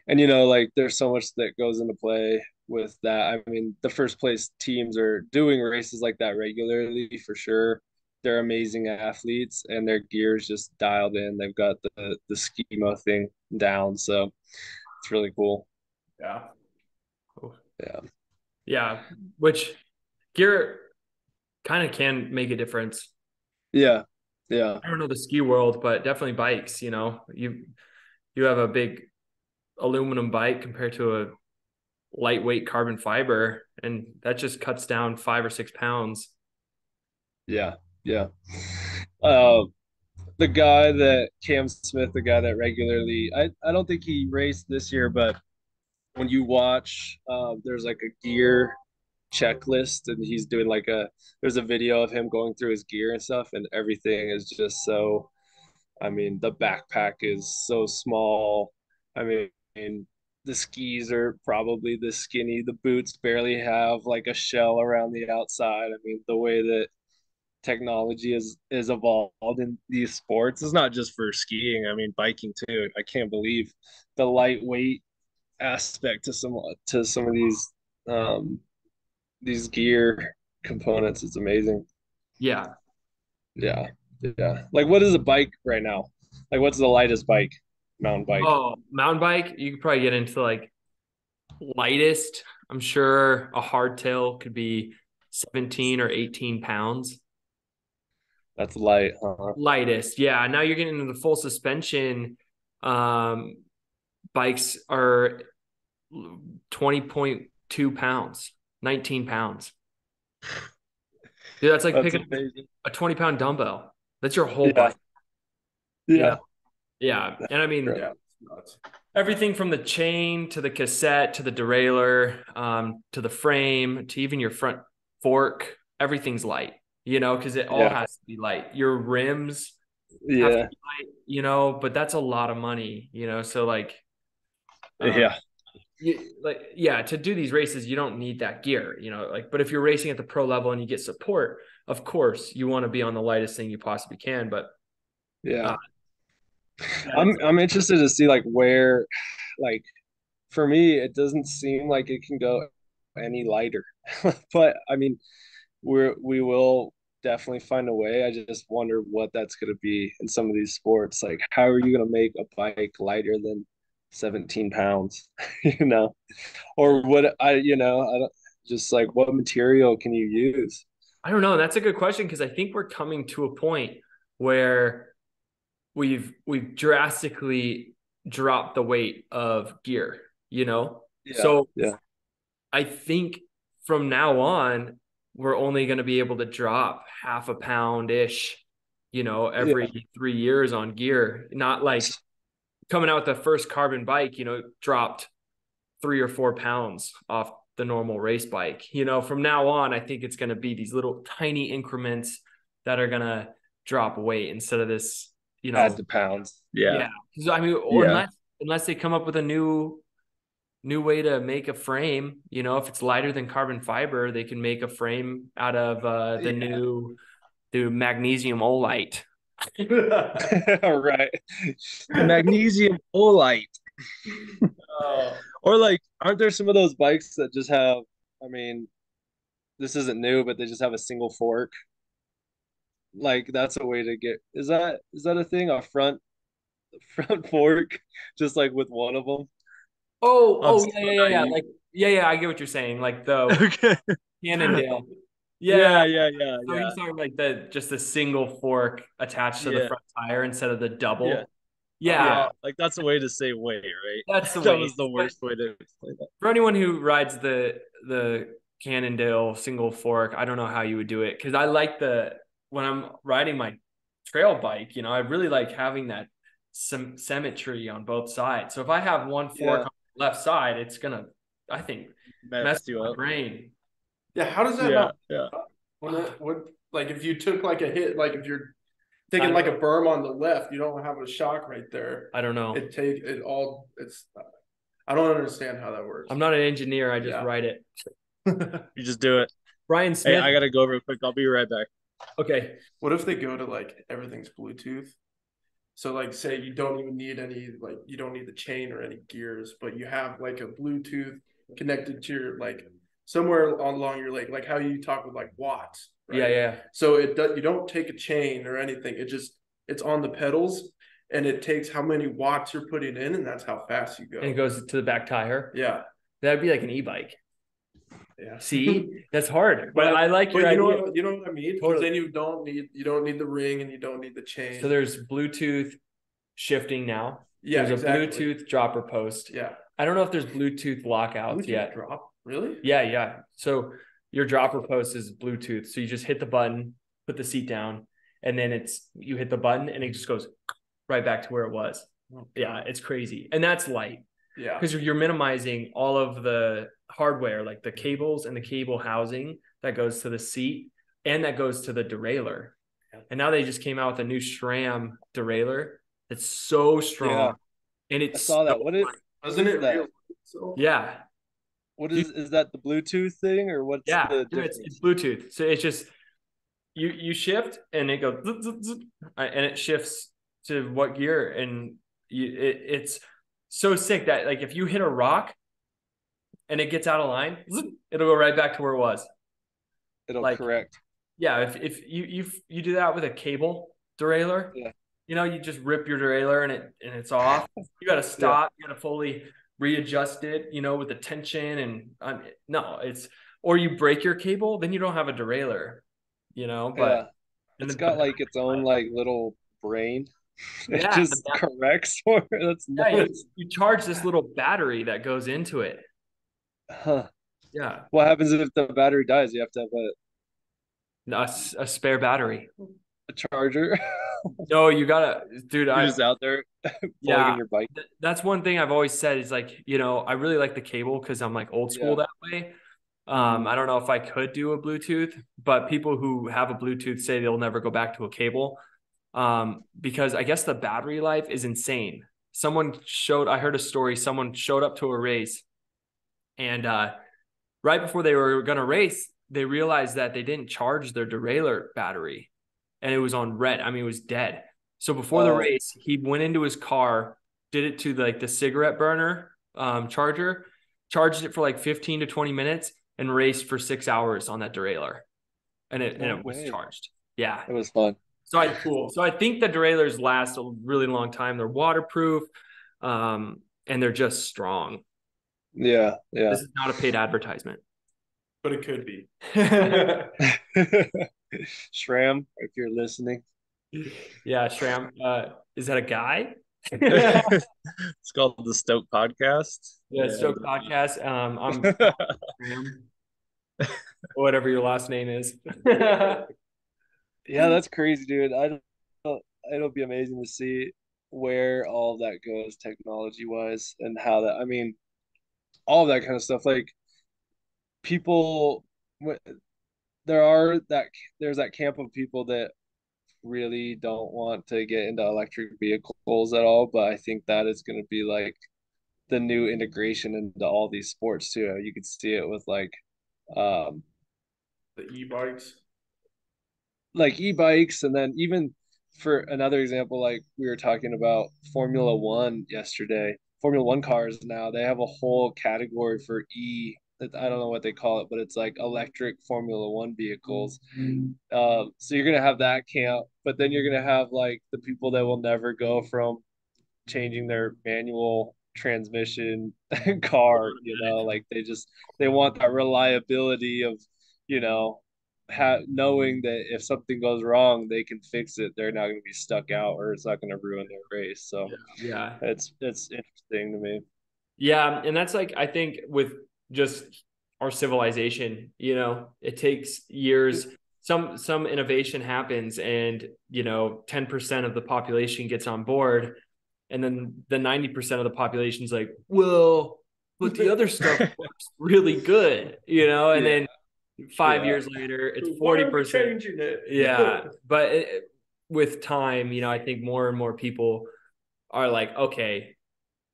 And like there's so much that goes into play with that. I mean, the first place teams are doing races like that regularly for sure. They're amazing athletes and their gear's just dialed in. They've got the schema thing down, so it's really cool. yeah. Yeah, Yeah. Which gear kind of can make a difference. yeah, yeah, I don't know the ski world, but definitely bikes, you you have a big aluminum bike compared to a lightweight carbon fiber, and that just cuts down 5 or 6 pounds. Yeah, yeah. Uh, the guy that Cam Smith, the guy that regularly, I don't think he raced this year, but when you watch, there's like a gear checklist, and he's doing there's a video of him going through his gear and stuff, and everything is just so. I mean, the backpack is so small. I mean, the skis are probably this skinny. The boots barely have like a shell around the outside. I mean, the way that technology is evolved in these sports is not just for skiing. I mean, biking too. I can't believe the lightweight aspect to some of these gear components. It's amazing. Yeah. Yeah. Yeah. Like, what is a bike right now? Like, what's the lightest bike? Mountain bike. Oh, mountain bike, you could probably get into like lightest. I'm sure a hardtail could be 17 or 18 pounds. That's light, huh? Lightest. Yeah. Now you're getting into the full suspension. Um, Bikes are 20.2 pounds, 19 pounds. Dude, that's like That's picking amazing. a 20-pound dumbbell. That's your whole Yeah. bike. You Yeah. know? Yeah. And I mean, Yeah. everything from the chain to the cassette to the derailleur, to the frame to even your front fork, everything's light, because it all Yeah. has to be light. Your rims have to Yeah. be light, but that's a lot of money, so like, Yeah. to do these races, you don't need that gear, but if you're racing at the pro level and you get support, of course you want to be on the lightest thing you possibly can. But Yeah. yeah, I'm interested to see like where, like, for me it doesn't seem like it can go any lighter. But I mean, we will definitely find a way. I just wonder what that's going to be in some of these sports. Like, how are you going to make a bike lighter than 17 pounds? you know, or what I don't, just like, what material can you use? I don't know. That's a good question, because I think we're coming to a point where we've drastically dropped the weight of gear, Yeah, So yeah, I think from now on, we're only going to be able to drop half a pound ish, yeah, every 3 years on gear. Not like coming out with the first carbon bike, dropped 3 or 4 pounds off the normal race bike. From now on, I think it's going to be these little tiny increments that are going to drop weight instead of this, add the pounds. Yeah, yeah. So, I mean, or yeah, unless they come up with a new way to make a frame, if it's lighter than carbon fiber, they can make a frame out of the magnesium olite. right. The magnesium olite. Oh. Or like, aren't there some of those bikes that just have, I mean, this isn't new, but they just have a single fork? Like, that's a way to get, is that a thing? A front fork, just like with one of them on Oh, yeah, some yeah, of yeah, that yeah. you Like, yeah, I get what you're saying. Like the okay. Cannondale. Yeah. Yeah, yeah, yeah, So yeah, he's talking like just the single fork attached to the yeah, front tire instead of the yeah, double. Yeah, yeah. Like, that's a way to say weight, right? that's the That way. was the But worst way to explain that. for anyone who rides the Cannondale single fork, I don't know how you would do it, because I like when I'm riding my trail bike, I really like having that some symmetry on both sides. So if I have one fork Yeah, on the left side, it's gonna, I think, mess messed you with my up. brain. Yeah, how does that Yeah, not yeah. when it would like if you took like a hit, like if you're taking like a berm on the left, you don't have a shock right there. I don't know. It's I don't understand how that works. I'm not an engineer. I just write it. You just do it. Brian Hey, Smith. I gotta go real quick. I'll be right back. Okay. What if they go to like everything's Bluetooth? So like say you don't even need you don't need the chain or any gears, but you have like a Bluetooth connected to your like somewhere along your leg, like how you talk with like watts, right? Yeah. So you don't take a chain or anything. It's on the pedals, and it takes how many watts you're putting in, and that's how fast you go. And it goes to the back tire. Yeah. That'd be like an e-bike. Yeah. See, that's hard, but I like your you idea. You know what I mean? Totally. Then you don't need the ring, and you don't need the chain. So there's Bluetooth shifting now. Yeah, There's exactly. a Bluetooth dropper post. Yeah. I don't know if there's Bluetooth lockouts Bluetooth yet. drop? Really? Yeah. So your dropper post is Bluetooth. So you just hit the button, put the seat down, and then you hit the button and it just goes right back to where it was. Oh, yeah, it's crazy. And that's light. Yeah. Because you're minimizing all of the hardware, like the cables and the cable housing that goes to the seat and that goes to the derailleur. And now they just came out with a new SRAM derailleur that's so strong. Yeah. And it's I saw that. Wasn't it that? real? So yeah. What is that the Bluetooth thing or what's the difference? It's Bluetooth. So it's just you shift and it goes and it shifts to what gear, and it's so sick that like if you hit a rock and it gets out of line, it'll go right back to where it was. It'll like, correct. Yeah, if you do that with a cable derailleur, yeah. You just rip your derailleur and it's off. You got to stop. You got to fully readjust it, with the tension and no, or you break your cable, then you don't have a derailleur, but it's got like its own like little brain. It Yeah, just corrects for it. That's nuts. You charge this little battery that goes into it. Huh. Yeah. What happens if the battery dies? You have to have A spare battery. a charger. No, you gotta, dude. You're just out there plugging your bike. That's one thing I've always said is like, I really like the cable because I'm like old school that way. I don't know if I could do a Bluetooth, but people who have a Bluetooth say they'll never go back to a cable. Because I guess the battery life is insane. I heard a story, someone showed up to a race and right before they were going to race, they realized that they didn't charge their derailleur battery and it was on red. I mean, it was dead. So before the race, he went into his car, did it to like the cigarette burner charger, charged it for like 15 to 20 minutes and raced for 6 hours on that derailleur. And it was charged. Yeah. It was fun. So I think the derailleurs last a really long time. They're waterproof, and they're just strong. Yeah. This is not a paid advertisement, but it could be. SRAM, if you're listening. Yeah, SRAM. Is that a guy? It's called the Stoke Podcast. Yeah, Stoke Podcast. I'm SRAM. Whatever your last name is. Yeah, that's crazy, dude. It'll be amazing to see where all that goes technology wise and how that, I mean, all that kind of stuff. Like people, there's that camp of people that really don't want to get into electric vehicles at all, but I think that is going to be like the new integration into all these sports too. You could see it with like the e-bikes. Like e-bikes, and then even for another example, like we were talking about Formula One yesterday. Formula One cars now, they have a whole category for I don't know what they call it, but it's like electric Formula One vehicles. So you're gonna have that camp, but then you're gonna have like the people that will never go from changing their manual transmission car, like they want that reliability of, knowing that if something goes wrong, they can fix it. They're not going to be stuck out, or it's not going to ruin their race. So yeah, it's interesting to me. Yeah, and that's like I think with just our civilization, it takes years. Some innovation happens, and 10% of the population gets on board, and then the 90% of the population is like, well, but the other stuff works really good, and then 5 years later, it's 40%. Changing it. Yeah. But with time, I think more and more people are like, okay,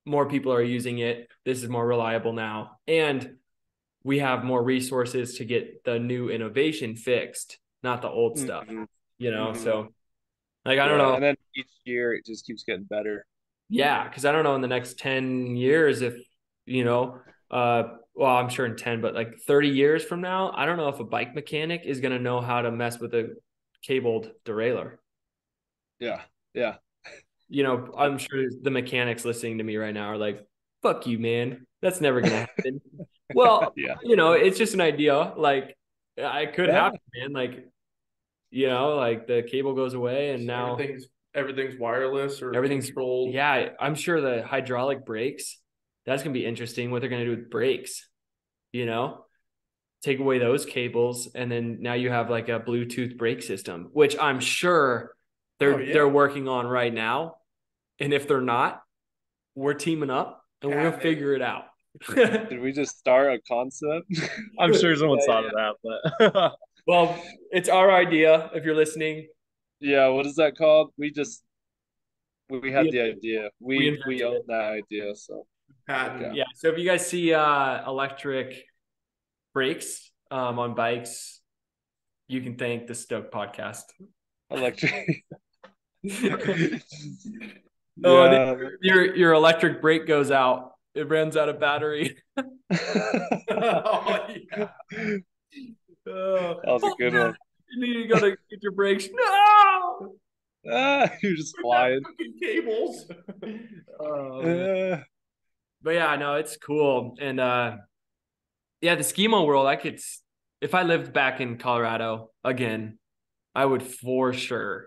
more people are using it. This is more reliable now. And we have more resources to get the new innovation fixed, not the old stuff, So like, I don't know. And then each year it just keeps getting better. Yeah. Cause I don't know in the next 10 years, if, well, I'm sure in 10, but like 30 years from now, I don't know if a bike mechanic is going to know how to mess with a cabled derailleur. Yeah. I'm sure the mechanics listening to me right now are like, fuck you, man. That's never going to happen. Well, it's just an idea. Like it could happen, man. Like, like the cable goes away and now everything's everything's wireless or Everything's controlled. Yeah, I'm sure the hydraulic brakes, that's gonna be interesting. What they're gonna do with brakes, take away those cables, and then now you have like a Bluetooth brake system, which I'm sure they're working on right now. And if they're not, we're teaming up and we're gonna figure it out. Did we just start a concept? I'm sure someone thought of that, but well, it's our idea. If you're listening, yeah, what is that called? We had the we idea. we We invented own it. that idea. So Patent. Yeah. So if you guys see electric brakes on bikes, you can thank the Stoke podcast. Electric. Oh, your electric brake goes out. It runs out of battery. Oh, yeah. That was a good one. You need to go to get your brakes. No. You're just flying. Cables. But yeah, I know it's cool. And yeah, the skimo world, if I lived back in Colorado again, I would for sure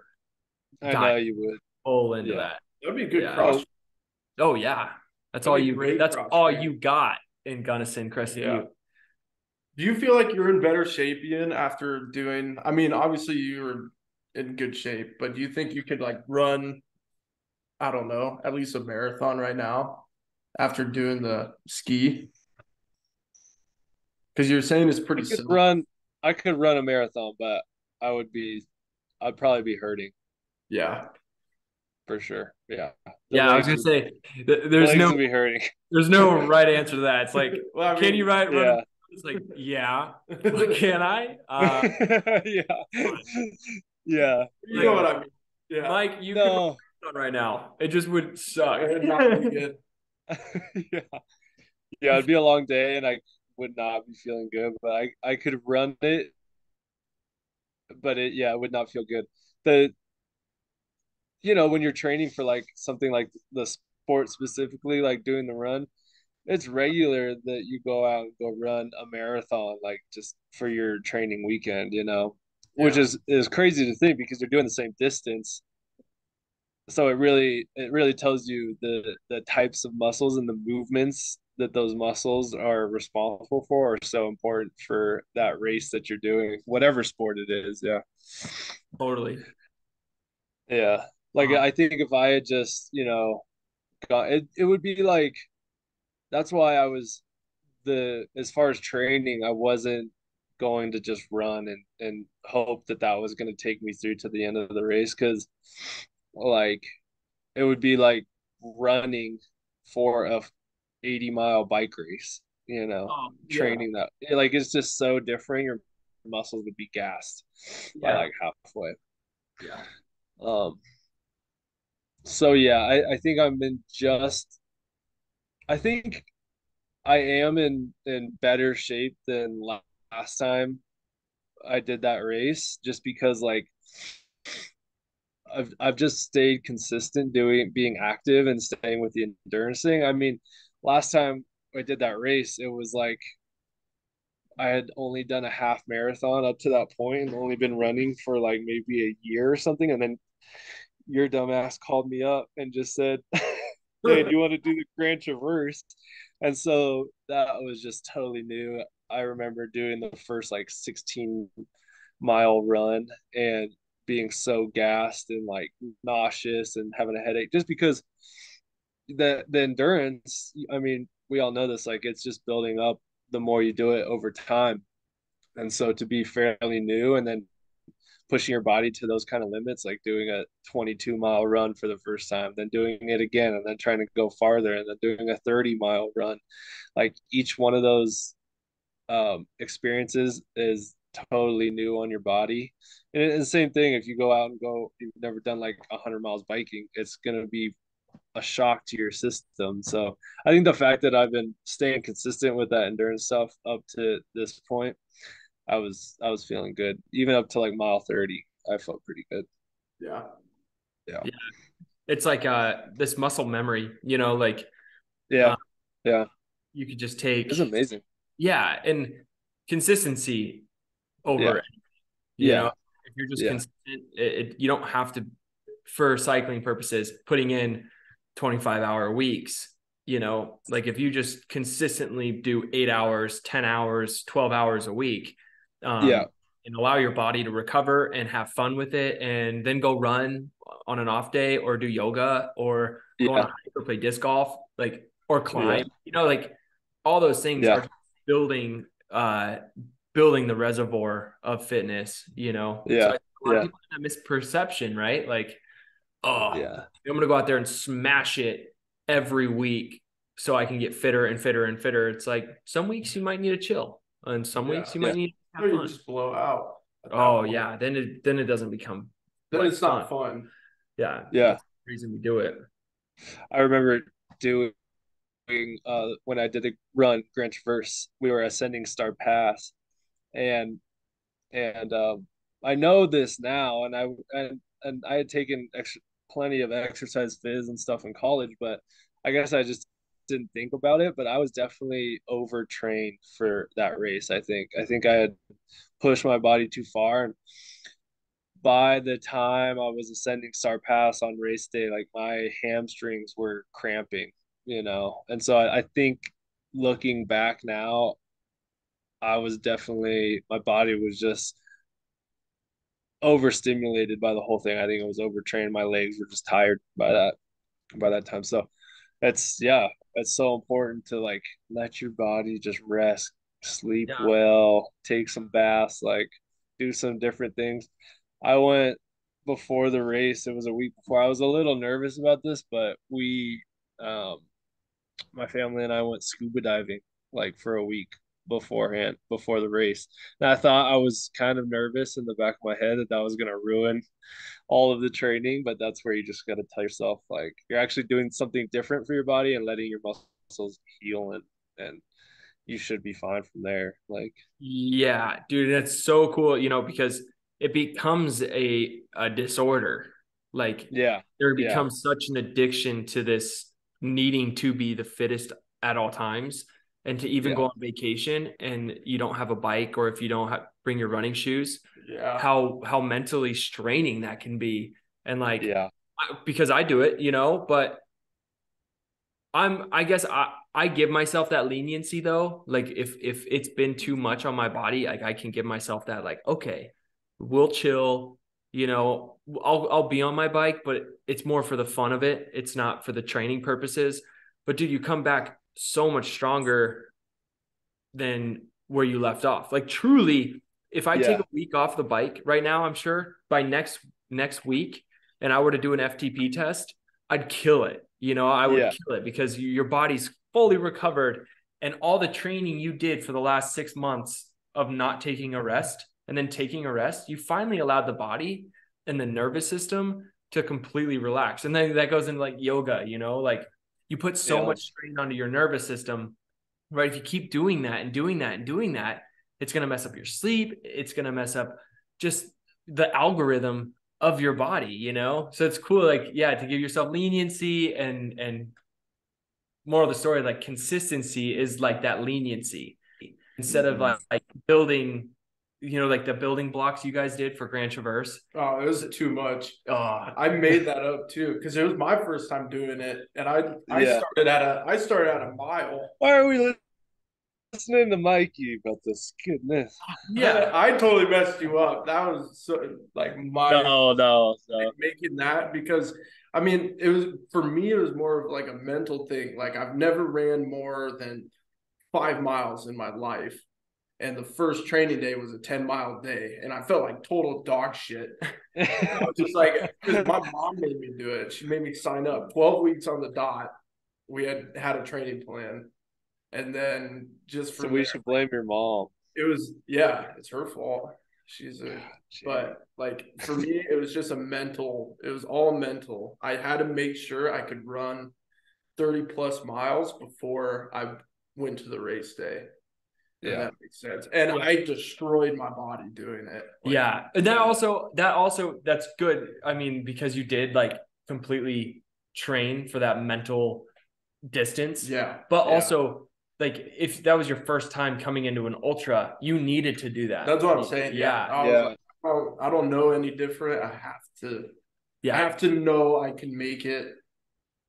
I know you would. Pull into that. That would be a good cross. Oh yeah. That's all you got in Gunnison, Crested Butte. Do you feel like you're in better shape, Ian, after doing, I mean, obviously you were in good shape, but do you think you could like run, I don't know, at least a marathon right now after doing the ski? Because you're saying it's pretty simple. I could run a marathon, but I'd probably be hurting. Yeah. For sure. Yeah. I was gonna say there's no right answer to that. It's like, well, can you run? Yeah. It's like, yeah. Can I? Yeah. Yeah. You know what I mean? Yeah. Mike, you can run right now. It just would suck. Yeah. Yeah, it'd be a long day and I would not be feeling good, but I could run it, but it would not feel good. When you're training for like something like the sport specifically, like doing the run, it's regular that you go out and go run a marathon, like just for your training weekend, which is crazy to think because they're doing the same distance. So it really tells you the types of muscles and the movements that those muscles are responsible for are so important for that race that you're doing, whatever sport it is. Yeah. Totally. Yeah. Like I think if I had just, got it would be like, that's why as far as training, I wasn't going to just run and hope that was going to take me through to the end of the race. Cause like, it would be like running for a 80-mile bike race, training that, like, it's just so different. Your muscles would be gassed by like halfway. Yeah. So yeah, I think I think I am in better shape than last time I did that race, just because like I've just stayed consistent being active and staying with the endurance thing. I mean, last time I did that race, it was like I had only done a half marathon up to that point and only been running for like maybe a year or something, and then your dumbass called me up and just said, "Hey, do you want to do the Grand Traverse?" And so that was just totally new. I remember doing the first like 16-mile run and being so gassed and like nauseous and having a headache, just because the endurance, I mean, we all know this, like it's just building up the more you do it over time. And so to be fairly new and then pushing your body to those kind of limits, like doing a 22-mile run for the first time, then doing it again, and then trying to go farther, and then doing a 30-mile run. Like each one of those experiences is totally new on your body. And the same thing, if you go out and you've never done like 100 miles biking, it's going to be a shock to your system. So I think the fact that I've been staying consistent with that endurance stuff up to this point, I was feeling good. Even up to like mile 30, I felt pretty good. Yeah. It's like this muscle memory, like yeah. You could just take. It's amazing. Yeah, and consistency over it. You know, if you're just consistent, you don't have to for cycling purposes, putting in 25-hour weeks, you know, like if you just consistently do 8 hours, 10 hours, 12 hours a week, and allow your body to recover and have fun with it, and then go run on an off day or do yoga or go on a hike or play disc golf, like, or climb, you know, like all those things are building the reservoir of fitness, you know. So a lot of people have that misperception, right? Like, I'm gonna go out there and smash it every week so I can get fitter and fitter and fitter. It's like some weeks you might need to chill, and some weeks you might need to have fun. You just blow out. Oh yeah, then it doesn't become. Then it's not fun. Yeah. That's the reason we do it. I remember doing when I did a run Grand Traverse, we were ascending Star Pass, and I know this now, and I had taken plenty of exercise phys and stuff in college, but I guess I just didn't think about it. But I was definitely overtrained for that race. I think I had pushed my body too far, and by the time I was ascending Star Pass on race day, like my hamstrings were cramping, you know. And so I think looking back now, I was definitely, my body was just overstimulated by the whole thing. I think it was overtrained. My legs were just tired by that time. So it's so important to like let your body just rest, sleep well, take some baths, like do some different things. I went before the race, it was a week before. I was a little nervous about this, but my family and I went scuba diving like for a week beforehand, before the race. And I thought, I was kind of nervous in the back of my head that was going to ruin all of the training, but that's where you just got to tell yourself, like, you're actually doing something different for your body and letting your muscles heal, and you should be fine from there. Like, yeah, dude, that's so cool, you know, because it becomes a disorder. Like, there becomes such an addiction to this needing to be the fittest at all times, and to even go on vacation and you don't have a bike, or if you don't bring your running shoes, how mentally straining that can be. And like, because I do it, you know, but I guess I give myself that leniency though. Like if it's been too much on my body, like I can give myself that, like, okay, we'll chill, you know, I'll be on my bike, but it's more for the fun of it. It's not for the training purposes. But dude, you come back so much stronger than where you left off. Like truly, if I take a week off the bike right now, I'm sure by next week, and I were to do an FTP test, I'd kill it. You know, I would kill it, because your body's fully recovered, and all the training you did for the last 6 months of not taking a rest and then taking a rest, you finally allowed the body and the nervous system to completely relax. And then that goes into like yoga, you know, like you put so much strain onto your nervous system, right? If you keep doing that and doing that and doing that, it's going to mess up your sleep. It's going to mess up just the algorithm of your body, you know? So it's cool, like, to give yourself leniency, and more of the story, like consistency is like that leniency, instead of like building, you know, like the building blocks you guys did for Grand Traverse. Oh, it was too much. I made that up too, because it was my first time doing it, and I started at a mile. Why are we listening to Mikey about this? Goodness. Yeah, I totally messed you up. That was so, like, my no. making that, because I mean, it was, for me, it was more of like a mental thing. Like, I've never ran more than 5 miles in my life. And the first training day was a 10-mile day, and I felt like total dog shit. I was just like, because my mom made me do it. She made me sign up 12 weeks on the dot. We had a training plan, and then just for we should blame your mom. It was it's her fault. But like, for me, it was just it was all mental. I had to make sure I could run 30 plus miles before I went to the race day. Yeah, that makes sense. And I destroyed my body doing it. Like, and that also that's good. I mean, because you did like completely train for that mental distance. Yeah. But also, like, if that was your first time coming into an ultra, you needed to do that. That's what I'm saying. Yeah. I was like, I don't know any different. I have to Yeah. I have to know I can make it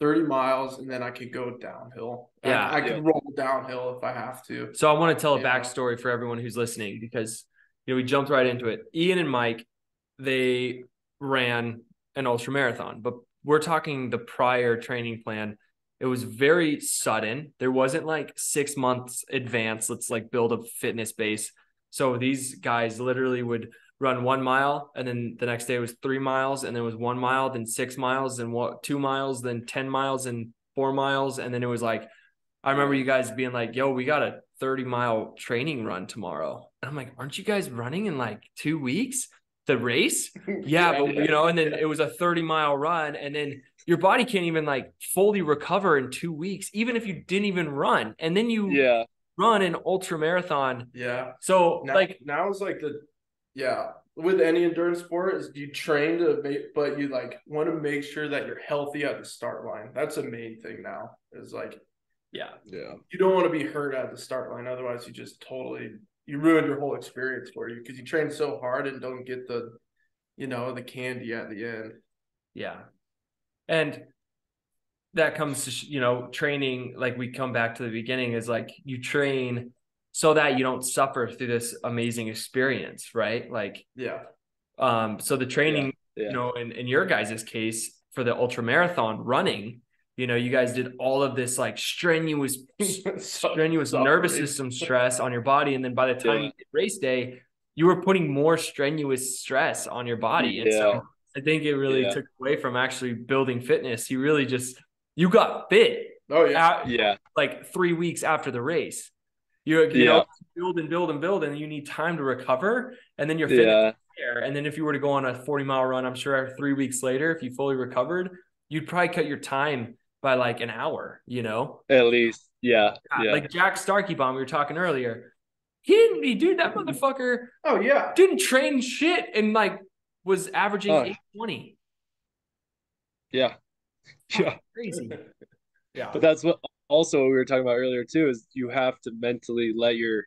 30 miles and then I can go downhill. Yeah. I can roll downhill if I have to. So I want to tell a backstory for everyone who's listening because, we jumped right into it. Ian and Mike, they ran an ultra marathon, but we're talking the prior training plan. It was very sudden. There wasn't like 6 months advance. Let's like build a fitness base. So these guys literally would run 1 mile, and then the next day was 3 miles, and then it was 1 mile, then 6 miles, then 2 miles, then 10 miles, and 4 miles, and then it was like, I remember you guys being like, yo, we got a 30-mile training run tomorrow. And I'm like, aren't you guys running in like 2 weeks the race? Yeah, but and then it was a 30-mile run, and then your body can't even like fully recover in 2 weeks, even if you didn't even run. And then you run an ultra marathon. Yeah. So now it's like with any endurance sport is you train but you like want to make sure that you're healthy at the start line. That's the main thing now is like, you don't want to be hurt at the start line. Otherwise you just you ruin your whole experience for you because you train so hard and don't get the candy at the end. Yeah. And that comes to, training, like we come back to the beginning, is like you train so that you don't suffer through this amazing experience, right? Like, so the training, in your guys' case for the ultra marathon running, you guys did all of this like strenuous nervous system stress on your body. And then by the time you did race day, you were putting more strenuous stress on your body. And so I think it really took away from actually building fitness. You got fit. Oh yeah. Like 3 weeks after the race, build and build and build, and you need time to recover. And then you're fit there. And then if you were to go on a 40-mile run, I'm sure 3 weeks later, if you fully recovered, you'd probably cut your time by like an hour, At least. Yeah. Like Jack Starkey Bomb, we were talking earlier. That motherfucker. Oh yeah. Didn't train shit and like was averaging 820. Yeah. Yeah. Crazy. Yeah. But that's what we were talking about earlier too, is you have to mentally you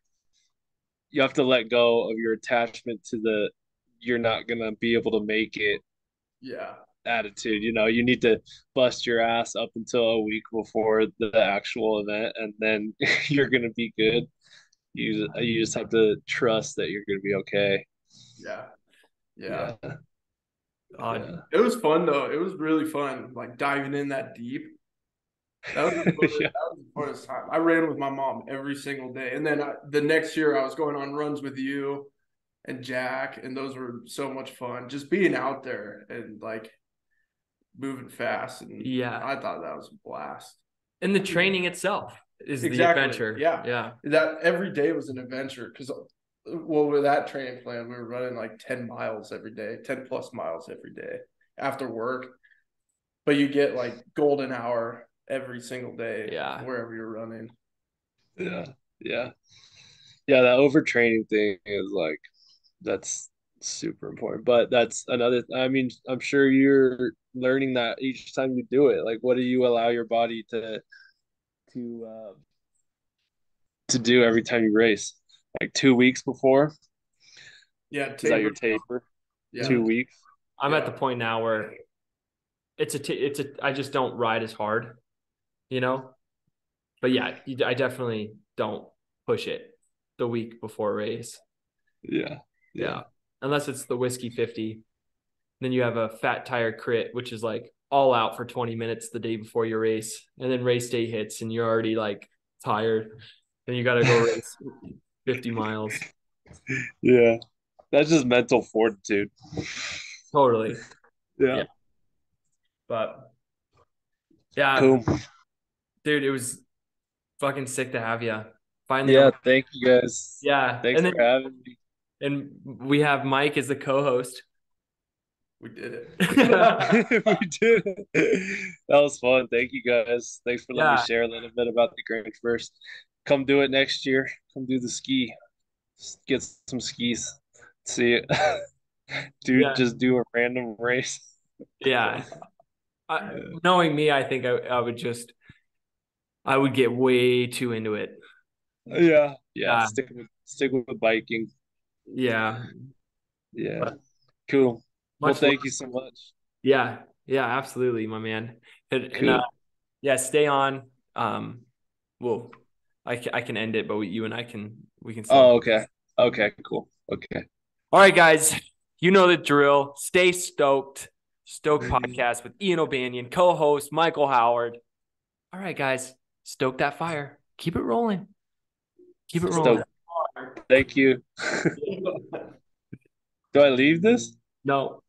have to let go of your attachment to you're not gonna be able to make it attitude. You need to bust your ass up until a week before the actual event, and then you're gonna be good. You just have to trust that you're gonna be okay. Yeah. It was fun though. It was really fun, like diving in that deep. That was that was the funnest time. I ran with my mom every single day, and then the next year I was going on runs with you and Jack, and those were so much fun. Just being out there and like moving fast, and I thought that was a blast. And the training itself is the adventure. Yeah. That every day was an adventure because, with that training plan, we were running like 10 miles every day, 10 plus miles every day after work. But you get like golden hour every single day, wherever you're running. Yeah. That overtraining thing is like, that's super important. But that's another. I mean, I'm sure you're learning that each time you do it. Like, what do you allow your body to do every time you race? Like 2 weeks before? Yeah. Is that your taper? Yeah. 2 weeks? I'm at the point now where I just don't ride as hard, but I definitely don't push it the week before race. Yeah. Unless it's the whiskey 50, then you have a fat tire crit, which is like all out for 20 minutes the day before your race. And then race day hits and you're already like tired. Then you got to go race 50 miles. Yeah. That's just mental fortitude. Totally. Yeah. But cool. Dude, it was fucking sick to have you. Finally. Yeah. Thank you guys. Yeah. Thanks for having me. And we have Mike as the co-host. We did it. We did it. That was fun. Thank you guys. Thanks for letting me share a little bit about the Grange first. Come do it next year. Come do the ski. Get some skis. See it. Just do a random race. Yeah. Knowing me, I think I would get way too into it. Yeah. Stick with biking. Yeah. Cool. Well, thank you so much. Yeah. Yeah, absolutely, my man. And Cool. yeah, stay on. Well, I can end it, but you and I we can still. Oh, okay. Okay, cool. Okay. All right, guys. You know the drill. Stay stoked. Stoked podcast with Ian O'Banion, co-host Michael Howard. All right, guys. Stoke that fire. Keep it rolling. Keep it rolling. So, thank you. Do I leave this? No.